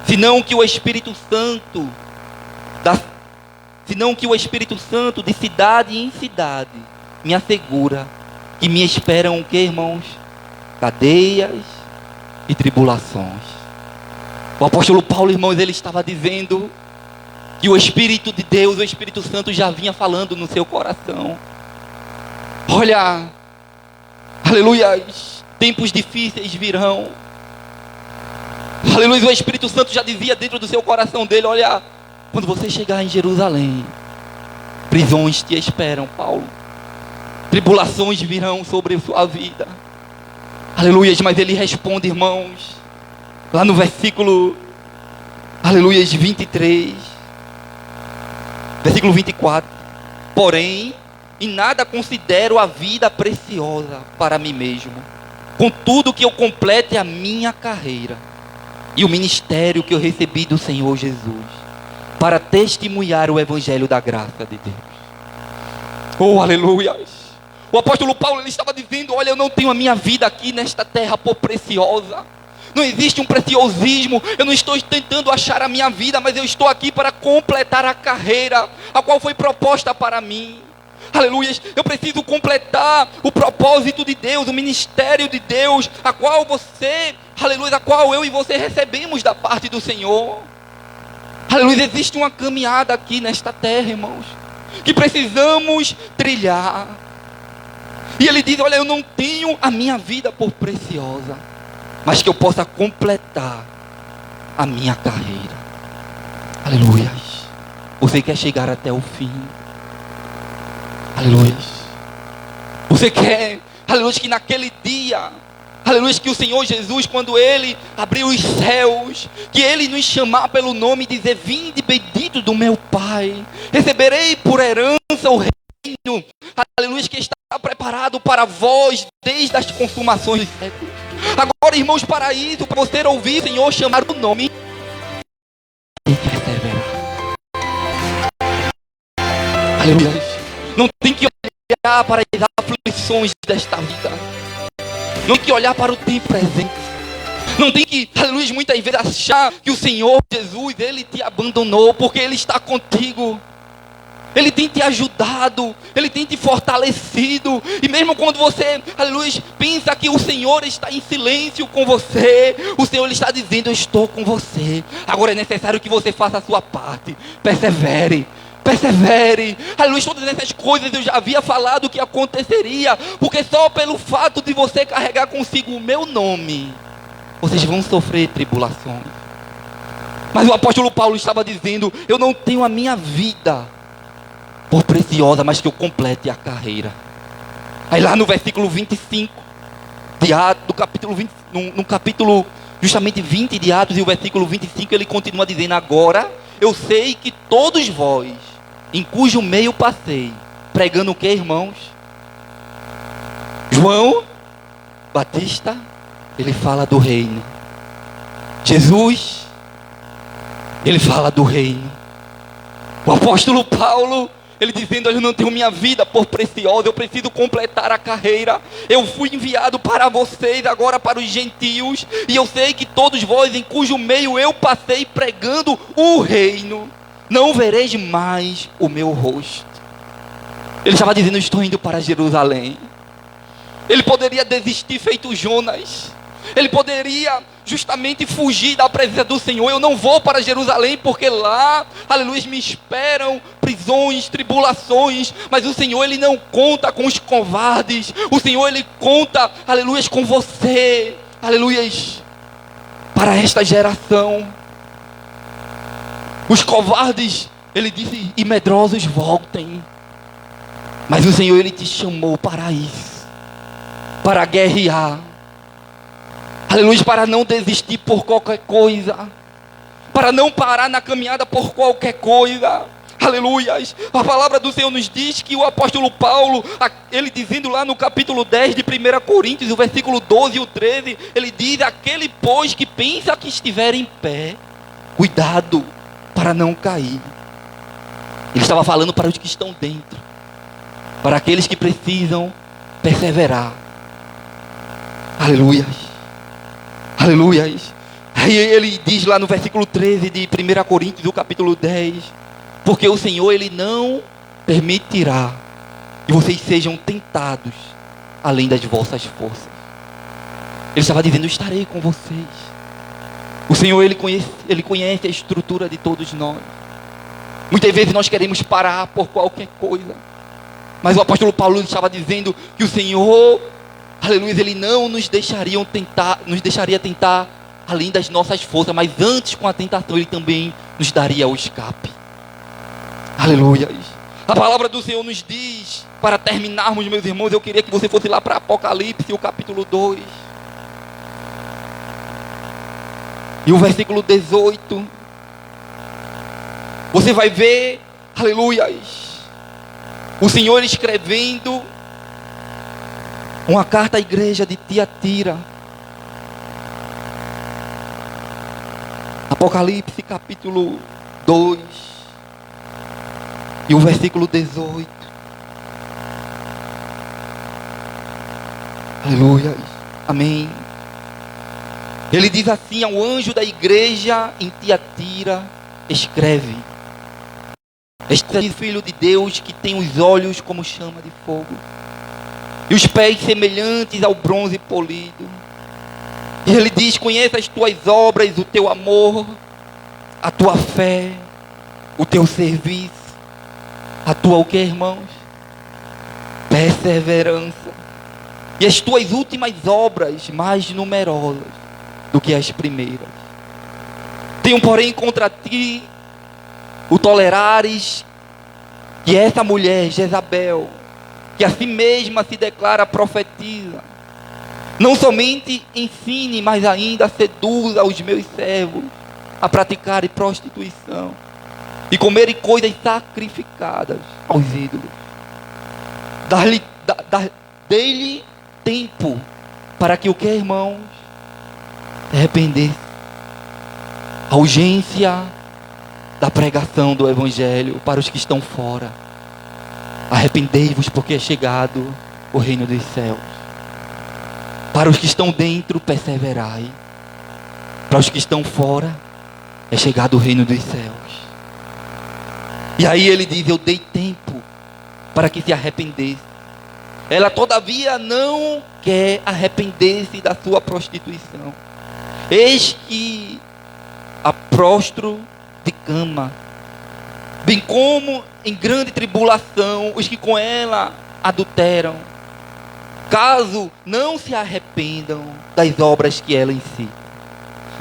senão que o Espírito Santo de cidade em cidade me assegura que me esperam o que, irmãos? Cadeias e tribulações. O apóstolo Paulo, irmãos, ele estava dizendo que o Espírito de Deus, o Espírito Santo já vinha falando no seu coração. Olha, aleluia, tempos difíceis virão. Aleluia, o Espírito Santo já dizia dentro do seu coração dele: olha, quando você chegar em Jerusalém, prisões te esperam, Paulo. Tribulações virão sobre a sua vida. Aleluia, mas ele responde, irmãos, lá no versículo, aleluia, 23, versículo 24. Porém, em nada considero a vida preciosa para mim mesmo, contudo que eu complete a minha carreira e o ministério que eu recebi do Senhor Jesus, para testemunhar o evangelho da graça de Deus. Oh, aleluia! O apóstolo Paulo, ele estava dizendo: olha, eu não tenho a minha vida aqui nesta terra por preciosa. Não existe um preciosismo. Eu não estou tentando achar a minha vida, mas eu estou aqui para completar a carreira a qual foi proposta para mim. Aleluia. Eu preciso completar o propósito de Deus, o ministério de Deus, a qual você, aleluia, a qual eu e você recebemos da parte do Senhor. Aleluia. Existe uma caminhada aqui nesta terra, irmãos, que precisamos trilhar. E ele diz: olha, eu não tenho a minha vida por preciosa, mas que eu possa completar a minha carreira. Aleluia. Você quer chegar até o fim. Aleluia. Você quer, aleluia, que naquele dia, aleluia, que o Senhor Jesus, quando Ele abriu os céus, que Ele nos chamar pelo nome e dizer: vinde bendito do meu Pai, receberei por herança o reino, aleluia, que está preparado para vós desde as consumações dos séculos. Agora, irmãos, para isso, para você ouvir o Senhor chamar o nome, tem que perseverar. Aleluia. Não tem que olhar para as aflições desta vida. Não tem que olhar para o tempo presente. Não tem que, aleluia, muitas vezes achar que o Senhor Jesus, Ele te abandonou, porque Ele está contigo. Ele tem te ajudado, Ele tem te fortalecido. E mesmo quando você, aleluia, pensa que o Senhor está em silêncio com você, o Senhor Ele está dizendo: eu estou com você. Agora é necessário que você faça a sua parte. Persevere. Persevere. Aleluia. Todas essas coisas eu já havia falado que aconteceria, porque só pelo fato de você carregar consigo o meu nome, vocês vão sofrer tribulações. Mas o apóstolo Paulo estava dizendo: eu não tenho a minha vida por preciosa, mas que eu complete a carreira. Aí lá no versículo 25 do capítulo 20, no capítulo justamente 20 de Atos, e o versículo 25, ele continua dizendo: agora eu sei que todos vós, em cujo meio passei, pregando o que, irmãos? João Batista, ele fala do reino. Jesus, ele fala do reino. O apóstolo Paulo, ele dizendo: eu não tenho minha vida por preciosa, eu preciso completar a carreira. Eu fui enviado para vocês, agora para os gentios, e eu sei que todos vós, em cujo meio eu passei pregando o reino, não vereis mais o meu rosto. Ele estava dizendo: eu estou indo para Jerusalém. Ele poderia desistir feito Jonas. Ele poderia justamente fugir da presença do Senhor. Eu não vou para Jerusalém porque lá, aleluia, me esperam prisões, tribulações. Mas o Senhor, Ele não conta com os covardes. O Senhor, Ele conta, aleluia, com você. Aleluia, para esta geração. Os covardes, Ele disse, e medrosos voltem. Mas o Senhor, Ele te chamou para isso, para guerrear. Aleluia, para não desistir por qualquer coisa, para não parar na caminhada por qualquer coisa. Aleluia. A palavra do Senhor nos diz que o apóstolo Paulo, ele dizendo lá no capítulo 10 de 1 Coríntios, o versículo 12 e o 13, ele diz: aquele pois que pensa que estiver em pé, cuidado para não cair. Ele estava falando para os que estão dentro, para aqueles que precisam perseverar. Aleluia. Aleluia. Aí ele diz lá no versículo 13 de 1 Coríntios, do capítulo 10: porque o Senhor, Ele não permitirá que vocês sejam tentados além das vossas forças. Ele estava dizendo: eu estarei com vocês. O Senhor, Ele conhece a estrutura de todos nós. Muitas vezes nós queremos parar por qualquer coisa, mas o apóstolo Paulo estava dizendo que o Senhor, aleluia, Ele não nos deixaria tentar além das nossas forças, mas antes, com a tentação, Ele também nos daria o escape. Aleluia. A palavra do Senhor nos diz, para terminarmos, meus irmãos, eu queria que você fosse lá para Apocalipse, o capítulo 2. E o versículo 18. Você vai ver, aleluia, o Senhor escrevendo uma carta à igreja de Tiatira. Apocalipse capítulo 2 e o versículo 18. Aleluia. Amém. Ele diz assim ao anjo da igreja em Tiatira: escreve. Este é o Filho de Deus que tem os olhos como chama de fogo e os pés semelhantes ao bronze polido. E ele diz: conheça as tuas obras, o teu amor, a tua fé, o teu serviço, a tua o que, irmãos? Perseverança. E as tuas últimas obras mais numerosas do que as primeiras. Tenho, porém, contra ti o tolerares que essa mulher, Jezabel, que a si mesma se declara profetiza, não somente ensine, mas ainda seduza os meus servos a praticarem prostituição e comerem coisas sacrificadas aos ídolos. Dê-lhe tempo para que o que, irmãos? Se arrependesse. A urgência da pregação do Evangelho para os que estão fora. Arrependei-vos, porque é chegado o reino dos céus. Para os que estão dentro, perseverai. Para os que estão fora, é chegado o reino dos céus. E aí ele diz: eu dei tempo para que se arrependesse. Ela todavia não quer arrepender-se da sua prostituição. Eis que a prostro de cama, bem como em grande tribulação os que com ela adulteram, caso não se arrependam das obras que ela incita.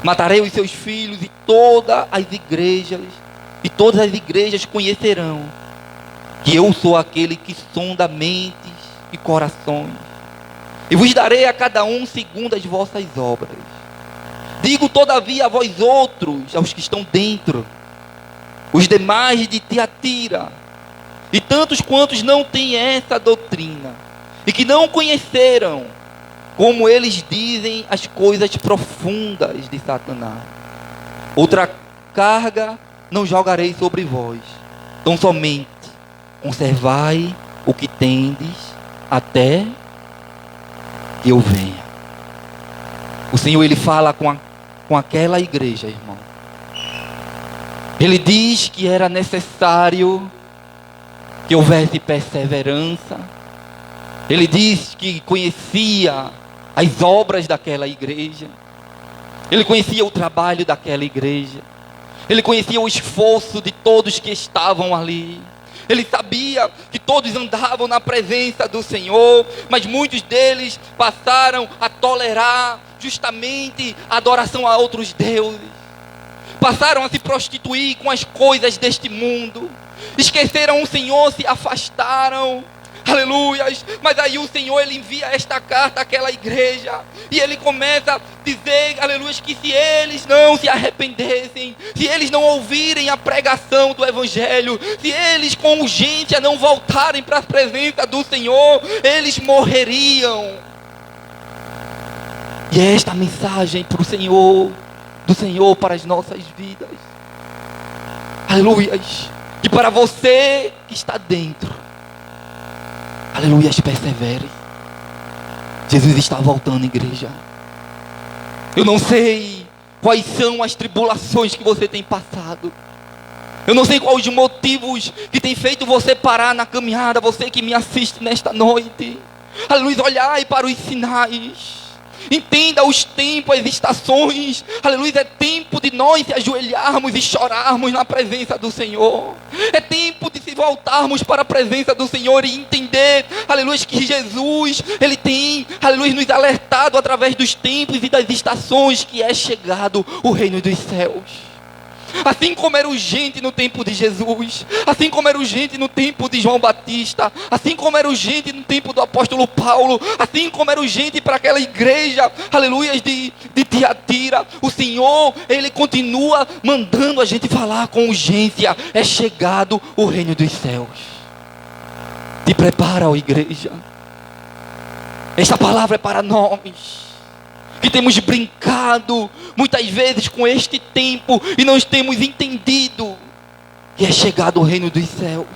Matarei os seus filhos e todas as igrejas conhecerão que eu sou aquele que sonda mentes e corações, e vos darei a cada um segundo as vossas obras. Digo todavia a vós outros, aos que estão dentro, os demais de Tiatira, e tantos quantos não têm essa doutrina, e que não conheceram, como eles dizem, as coisas profundas de Satanás. Outra carga não jogarei sobre vós, tão somente conservai o que tendes até que eu venha. O Senhor, ele fala com aquela igreja, irmão. Ele diz que era necessário que houvesse perseverança. Ele diz que conhecia as obras daquela igreja. Ele conhecia o trabalho daquela igreja. Ele conhecia o esforço de todos que estavam ali. Ele sabia que todos andavam na presença do Senhor, mas muitos deles passaram a tolerar justamente a adoração a outros deuses. Passaram a se prostituir com as coisas deste mundo. Esqueceram o Senhor, se afastaram. Aleluias. Mas aí o Senhor, ele envia esta carta àquela igreja, e ele começa a dizer, aleluias, que se eles não se arrependessem, se eles não ouvirem a pregação do Evangelho, se eles com urgência não voltarem para a presença do Senhor, eles morreriam. E é esta mensagem para o Senhor, do Senhor para as nossas vidas. Aleluias. E para você que está dentro, aleluias, persevere. Jesus está voltando, igreja. Eu não sei quais são as tribulações que você tem passado. Eu não sei quais os motivos que tem feito você parar na caminhada. Você que me assiste nesta noite, aleluia, olhai para os sinais. Entenda os tempos, as estações. Aleluia, é tempo de nós se ajoelharmos e chorarmos na presença do Senhor. É tempo de se voltarmos para a presença do Senhor e entender, aleluia, que Jesus, ele tem, aleluia, nos alertado através dos tempos e das estações que é chegado o reino dos céus. Assim como era urgente no tempo de Jesus, assim como era urgente no tempo de João Batista, assim como era urgente no tempo do apóstolo Paulo, assim como era urgente para aquela igreja, aleluia, de Tiatira, o Senhor, ele continua mandando a gente falar com urgência: é chegado o reino dos céus. Te prepara, ó igreja. Esta palavra é para nós que temos brincado muitas vezes com este tempo e não temos entendido que é chegado o reino dos céus.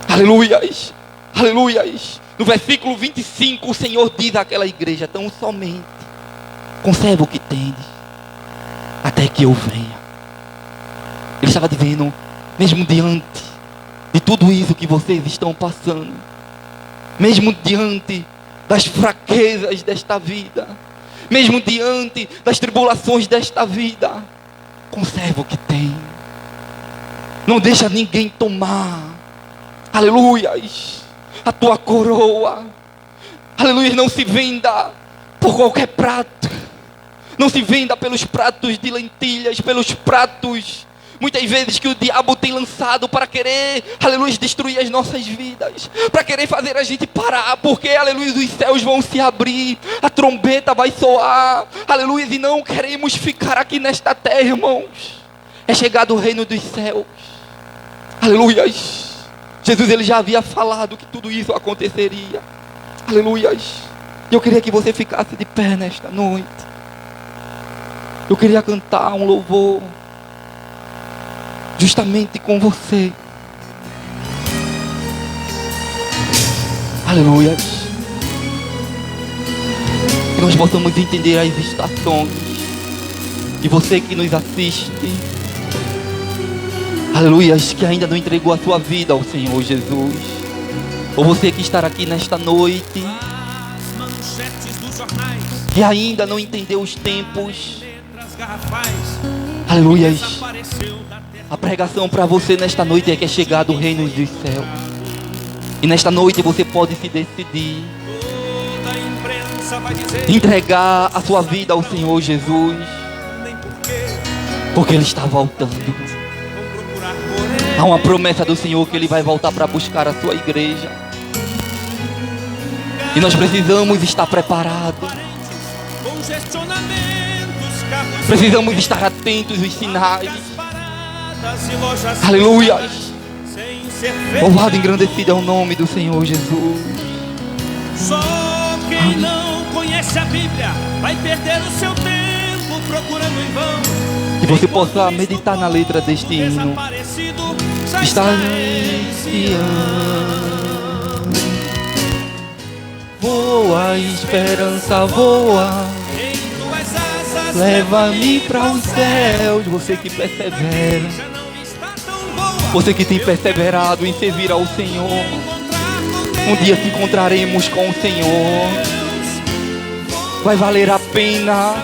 Aleluias, aleluias. No versículo 25, o Senhor diz àquela igreja: tão somente conserva o que tendes, até que eu venha. Ele estava dizendo, mesmo diante de tudo isso que vocês estão passando, mesmo diante das fraquezas desta vida, mesmo diante das tribulações desta vida, conserva o que tem. Não deixa ninguém tomar, aleluias, a tua coroa. Aleluia, não se venda por qualquer prato. Não se venda pelos pratos de lentilhas, pelos pratos, muitas vezes, que o diabo tem lançado para querer, aleluia, destruir as nossas vidas, para querer fazer a gente parar, porque, aleluia, os céus vão se abrir, a trombeta vai soar, aleluia, e não queremos ficar aqui nesta terra, irmãos. É chegado o reino dos céus, aleluia. Jesus, ele já havia falado que tudo isso aconteceria, aleluia. E eu queria que você ficasse de pé nesta noite. Eu queria cantar um louvor justamente com você, aleluia. Que nós possamos entender as estações. E você que nos assiste, aleluia, que ainda não entregou a sua vida ao Senhor Jesus, ou você que está aqui nesta noite e ainda não entendeu os tempos, aleluia. A pregação para você nesta noite é que é chegado o reino dos céus. E nesta noite você pode se decidir entregar a sua vida ao Senhor Jesus, porque Ele está voltando. Há uma promessa do Senhor que Ele vai voltar para buscar a sua igreja. E nós precisamos estar preparados. Precisamos estar atentos aos sinais. Aleluia. Louvado e engrandecido é o nome do Senhor Jesus.
Só quem não conhece a Bíblia vai perder o seu tempo procurando em vão.
Que você possa meditar na letra deste hino. Está em Sião. Voa, esperança, voa. Leva-me para os céus. Você que persevera, você que tem perseverado em servir ao Senhor, um dia se encontraremos com o Senhor. Vai valer a pena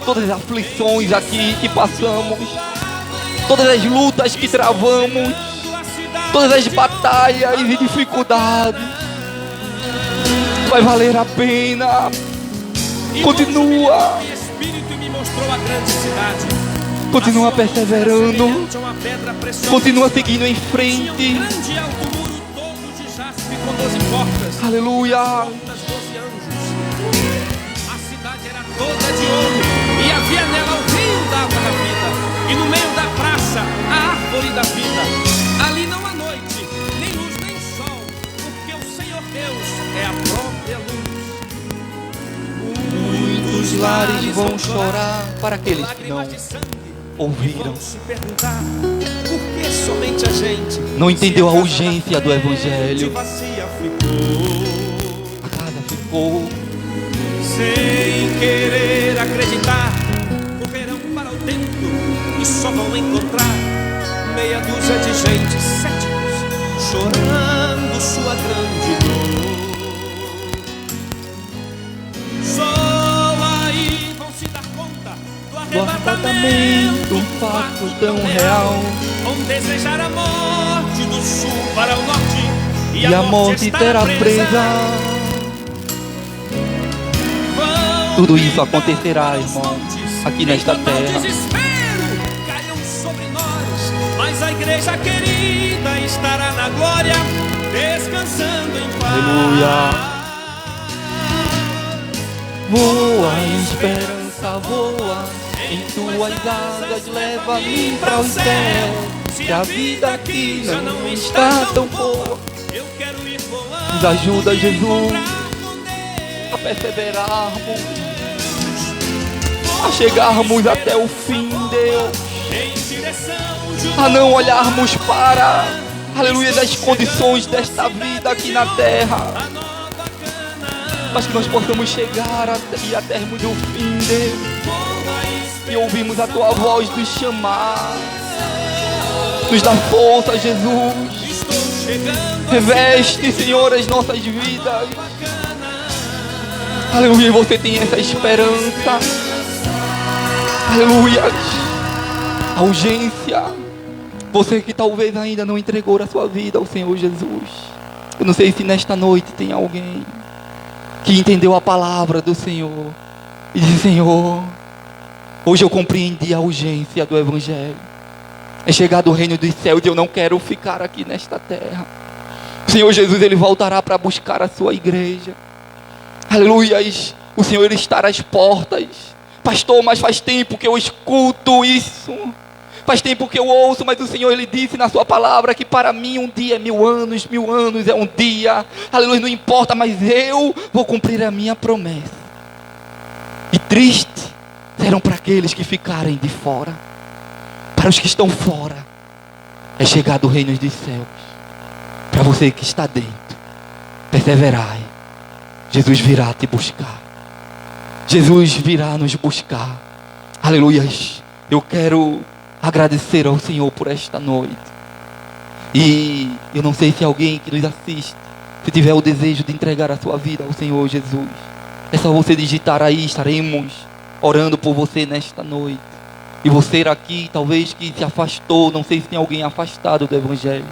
todas as aflições aqui que passamos, todas as lutas que travamos, todas as batalhas e dificuldades. Vai valer a pena. Continua.
Mostrou a grande cidade.
Continua perseverando. Continua seguindo em frente.
Grande alto muro todo de jaspe com 12 portas.
Aleluia.
A cidade era toda de ouro e havia nela o rio da água da vida. E no meio da praça a árvore da vida. Ali não há noite, nem luz nem sol, porque o Senhor Deus é a própria luz.
Muitos lares vão chorar para aqueles que não ouviram.
Se perguntar por que somente a gente
não entendeu a urgência do Evangelho.
Vazia ficou.
A casa ficou
sem querer acreditar. Correrão para o templo e só vão encontrar meia dúzia de gente céticos chorando sua grande dor. Só aí vão se dar conta do arrebatamento,
um fato tão real.
Vão desejar a morte do sul para o norte
e a morte terá presa. Tudo isso acontecerá, irmão, aqui nesta terra.
Caiam sobre nós, mas a igreja querida estará na glória, descansando em paz.
Aleluia. Voa, esperança, voa, em tuas asas leva-me para os céus. Se a vida aqui já não está tão boa,
eu quero ir voando.
Nos ajuda, Jesus, a perseverarmos, a chegarmos até o fim, Deus, a não olharmos para, aleluia, das condições desta vida aqui na terra, mas que nós possamos chegar e a termo do fim, Deus, e ouvimos a tua voz nos chamar. Nos dá força, Jesus. Reveste, Senhor, as nossas vidas. Aleluia, você tem essa esperança. Aleluia. A urgência. Você que talvez ainda não entregou a sua vida ao Senhor Jesus. Eu não sei se nesta noite tem alguém que entendeu a palavra do Senhor e diz: Senhor, hoje eu compreendi a urgência do Evangelho. É chegar do reino dos céus e eu não quero ficar aqui nesta terra. O Senhor Jesus, Ele voltará para buscar a sua igreja. Aleluia. O Senhor, Ele está às portas. Pastor, mas faz tempo que eu escuto isso. Faz tempo que eu ouço, mas o Senhor, Ele disse na sua palavra que para mim um dia é 1000 anos, 1000 anos é um dia. Aleluia, não importa, mas eu vou cumprir a minha promessa. E triste serão para aqueles que ficarem de fora. Para os que estão fora, é chegar do reino dos céus. Para você que está dentro, perseverai. Jesus virá te buscar. Jesus virá nos buscar. Aleluia. Eu quero agradecer ao Senhor por esta noite. E eu não sei se alguém que nos assiste, se tiver o desejo de entregar a sua vida ao Senhor Jesus, é só você digitar aí, estaremos orando por você nesta noite. E você aqui, talvez que se afastou, não sei se tem alguém afastado do Evangelho,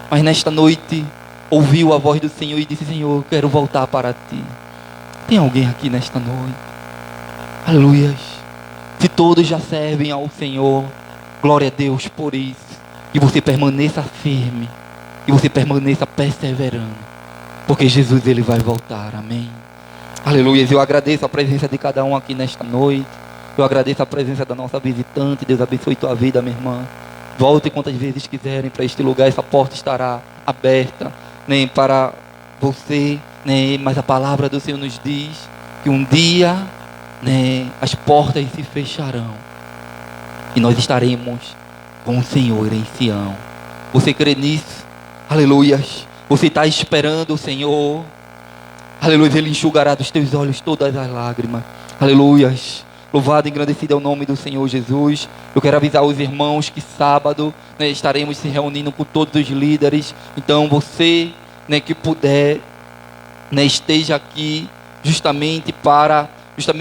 mas nesta noite ouviu a voz do Senhor e disse: Senhor, eu quero voltar para ti. Tem alguém aqui nesta noite? Aleluia. Se todos já servem ao Senhor, glória a Deus por isso. E você permaneça firme, e você permaneça perseverando, porque Jesus, Ele vai voltar, amém. Aleluia. Eu agradeço a presença de cada um aqui nesta noite. Eu agradeço a presença da nossa visitante. Deus abençoe tua vida, minha irmã. Volte quantas vezes quiserem para este lugar. Essa porta estará aberta, né, para você, né, mas a palavra do Senhor nos diz que um dia, né, as portas se fecharão e nós estaremos com o Senhor em Sião. Você crê nisso? Aleluia. Você está esperando o Senhor. Aleluia. Ele enxugará dos teus olhos todas as lágrimas. Aleluia. Louvado e engrandecido é o nome do Senhor Jesus. Eu quero avisar os irmãos que sábado, né, estaremos se reunindo com todos os líderes. Então você, né, que puder, né, esteja aqui justamente para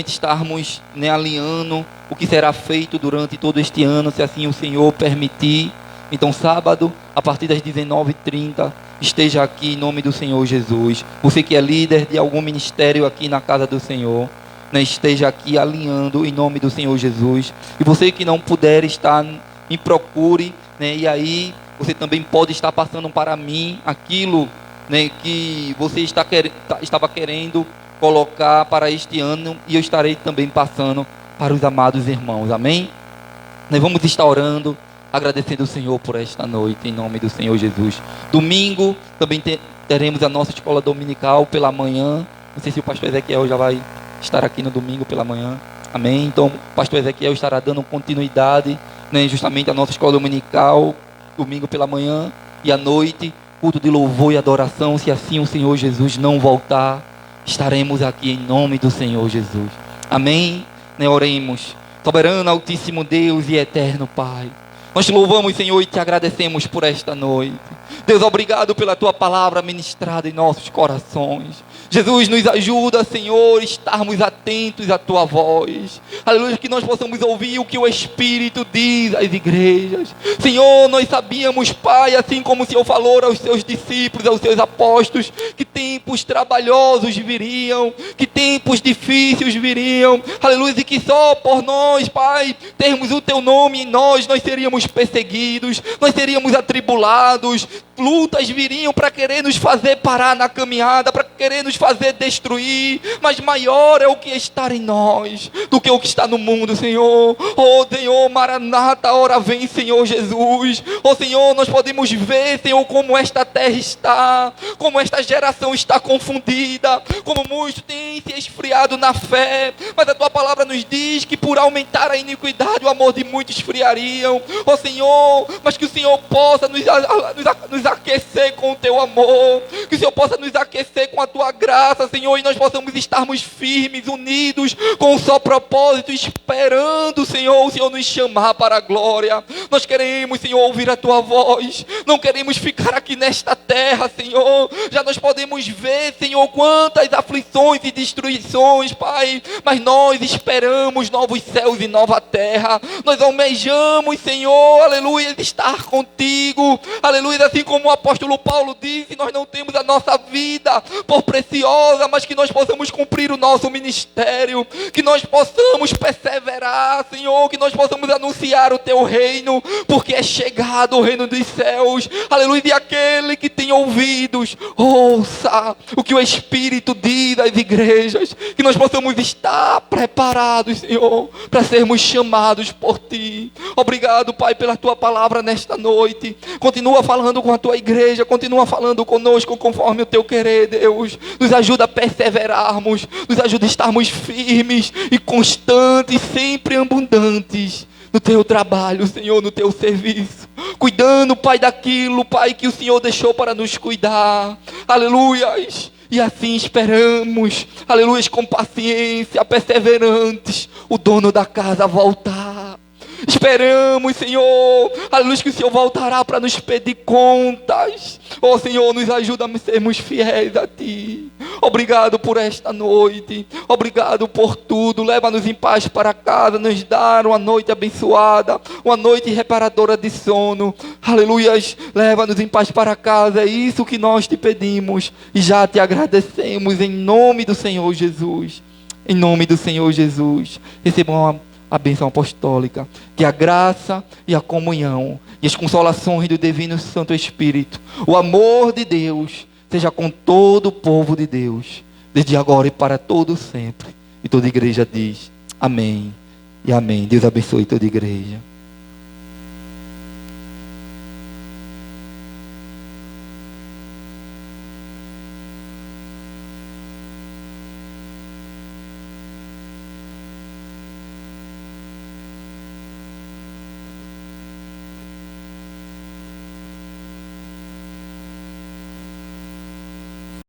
estarmos, né, alinhando o que será feito durante todo este ano, se assim o Senhor permitir. Então sábado, a partir das 19h30, esteja aqui em nome do Senhor Jesus. Você que é líder de algum ministério aqui na casa do Senhor, né, esteja aqui alinhando em nome do Senhor Jesus. E você que não puder estar, me procure, né, e aí você também pode estar passando para mim aquilo, né, que você estava querendo colocar para este ano, e eu estarei também passando para os amados irmãos, amém? Nós vamos estar orando, agradecendo o Senhor por esta noite, em nome do Senhor Jesus. Domingo também teremos a nossa escola dominical pela manhã. Não sei se o pastor Ezequiel já vai estar aqui no domingo pela manhã, amém? Então o pastor Ezequiel estará dando continuidade, né, justamente a nossa escola dominical, domingo pela manhã e à noite, culto de louvor e adoração. Se assim o Senhor Jesus não voltar, estaremos aqui em nome do Senhor Jesus, amém? Né, oremos. Soberano, altíssimo Deus e eterno Pai, nós te louvamos, Senhor, e te agradecemos por esta noite. Deus, obrigado pela tua palavra ministrada em nossos corações. Jesus, nos ajuda, Senhor, estarmos atentos à tua voz. Aleluia, que nós possamos ouvir o que o Espírito diz às igrejas. Senhor, nós sabíamos, Pai, assim como o Senhor falou aos seus discípulos, aos seus apóstolos, que tempos trabalhosos viriam, que tempos difíceis viriam. Aleluia, e que só por nós, Pai, termos o teu nome em nós seríamos perseguidos, nós seríamos atribulados. Lutas viriam para querer nos fazer parar na caminhada, para querer nos fazer destruir, mas maior é o que está em nós do que o que está no mundo, Senhor. Oh Senhor, Maranata, ora vem, Senhor Jesus. Oh Senhor, nós podemos ver, Senhor, como esta terra está, como esta geração está confundida, como muitos têm se esfriado na fé, mas a tua palavra nos diz que por aumentar a iniquidade o amor de muitos esfriariam. Oh Senhor, mas que o Senhor possa nos aquecer com o teu amor, que o Senhor possa nos aquecer com a tua graça, graça, Senhor, e nós possamos estarmos firmes, unidos, com um só propósito, esperando, Senhor, o Senhor nos chamar para a glória. Nós queremos, Senhor, ouvir a Tua voz, não queremos ficar aqui nesta terra, Senhor. Já nós podemos ver, Senhor, quantas aflições e destruições, Pai, mas nós esperamos novos céus e nova terra. Nós almejamos, Senhor, aleluia, estar contigo, aleluia, assim como o apóstolo Paulo disse, nós não temos a nossa vida por preciosa, mas que nós possamos cumprir o nosso ministério, que nós possamos perseverar, Senhor, que nós possamos anunciar o Teu reino, porque é chegado o reino dos céus, aleluia, e aquele que tem ouvidos, ouça o que o Espírito diz às igrejas, que nós possamos estar preparados, Senhor, para sermos chamados por Ti. Obrigado, Pai, pela Tua palavra nesta noite. Continua falando com a Tua igreja, continua falando conosco conforme o Teu querer, Deus. Nos ajuda a perseverarmos, nos ajuda a estarmos firmes e constantes, sempre abundantes no Teu trabalho, Senhor, no Teu serviço, cuidando, Pai, daquilo, Pai, que o Senhor deixou para nos cuidar. Aleluias. E assim esperamos, aleluia, com paciência, perseverantes, o dono da casa voltar. Esperamos, Senhor, aleluia, que o Senhor voltará para nos pedir contas. Oh, Senhor, nos ajuda a sermos fiéis a Ti. Obrigado por esta noite, obrigado por tudo. Leva-nos em paz para casa, nos dar uma noite abençoada, uma noite reparadora de sono. Aleluias, leva-nos em paz para casa, é isso que nós Te pedimos e já Te agradecemos em nome do Senhor Jesus. Em nome do Senhor Jesus, recebam a bênção apostólica, que a graça e a comunhão e as consolações do Divino Santo Espírito, o amor de Deus, seja com todo o povo de Deus, desde agora e para todo sempre. E toda a igreja diz amém e amém. Deus abençoe toda a igreja.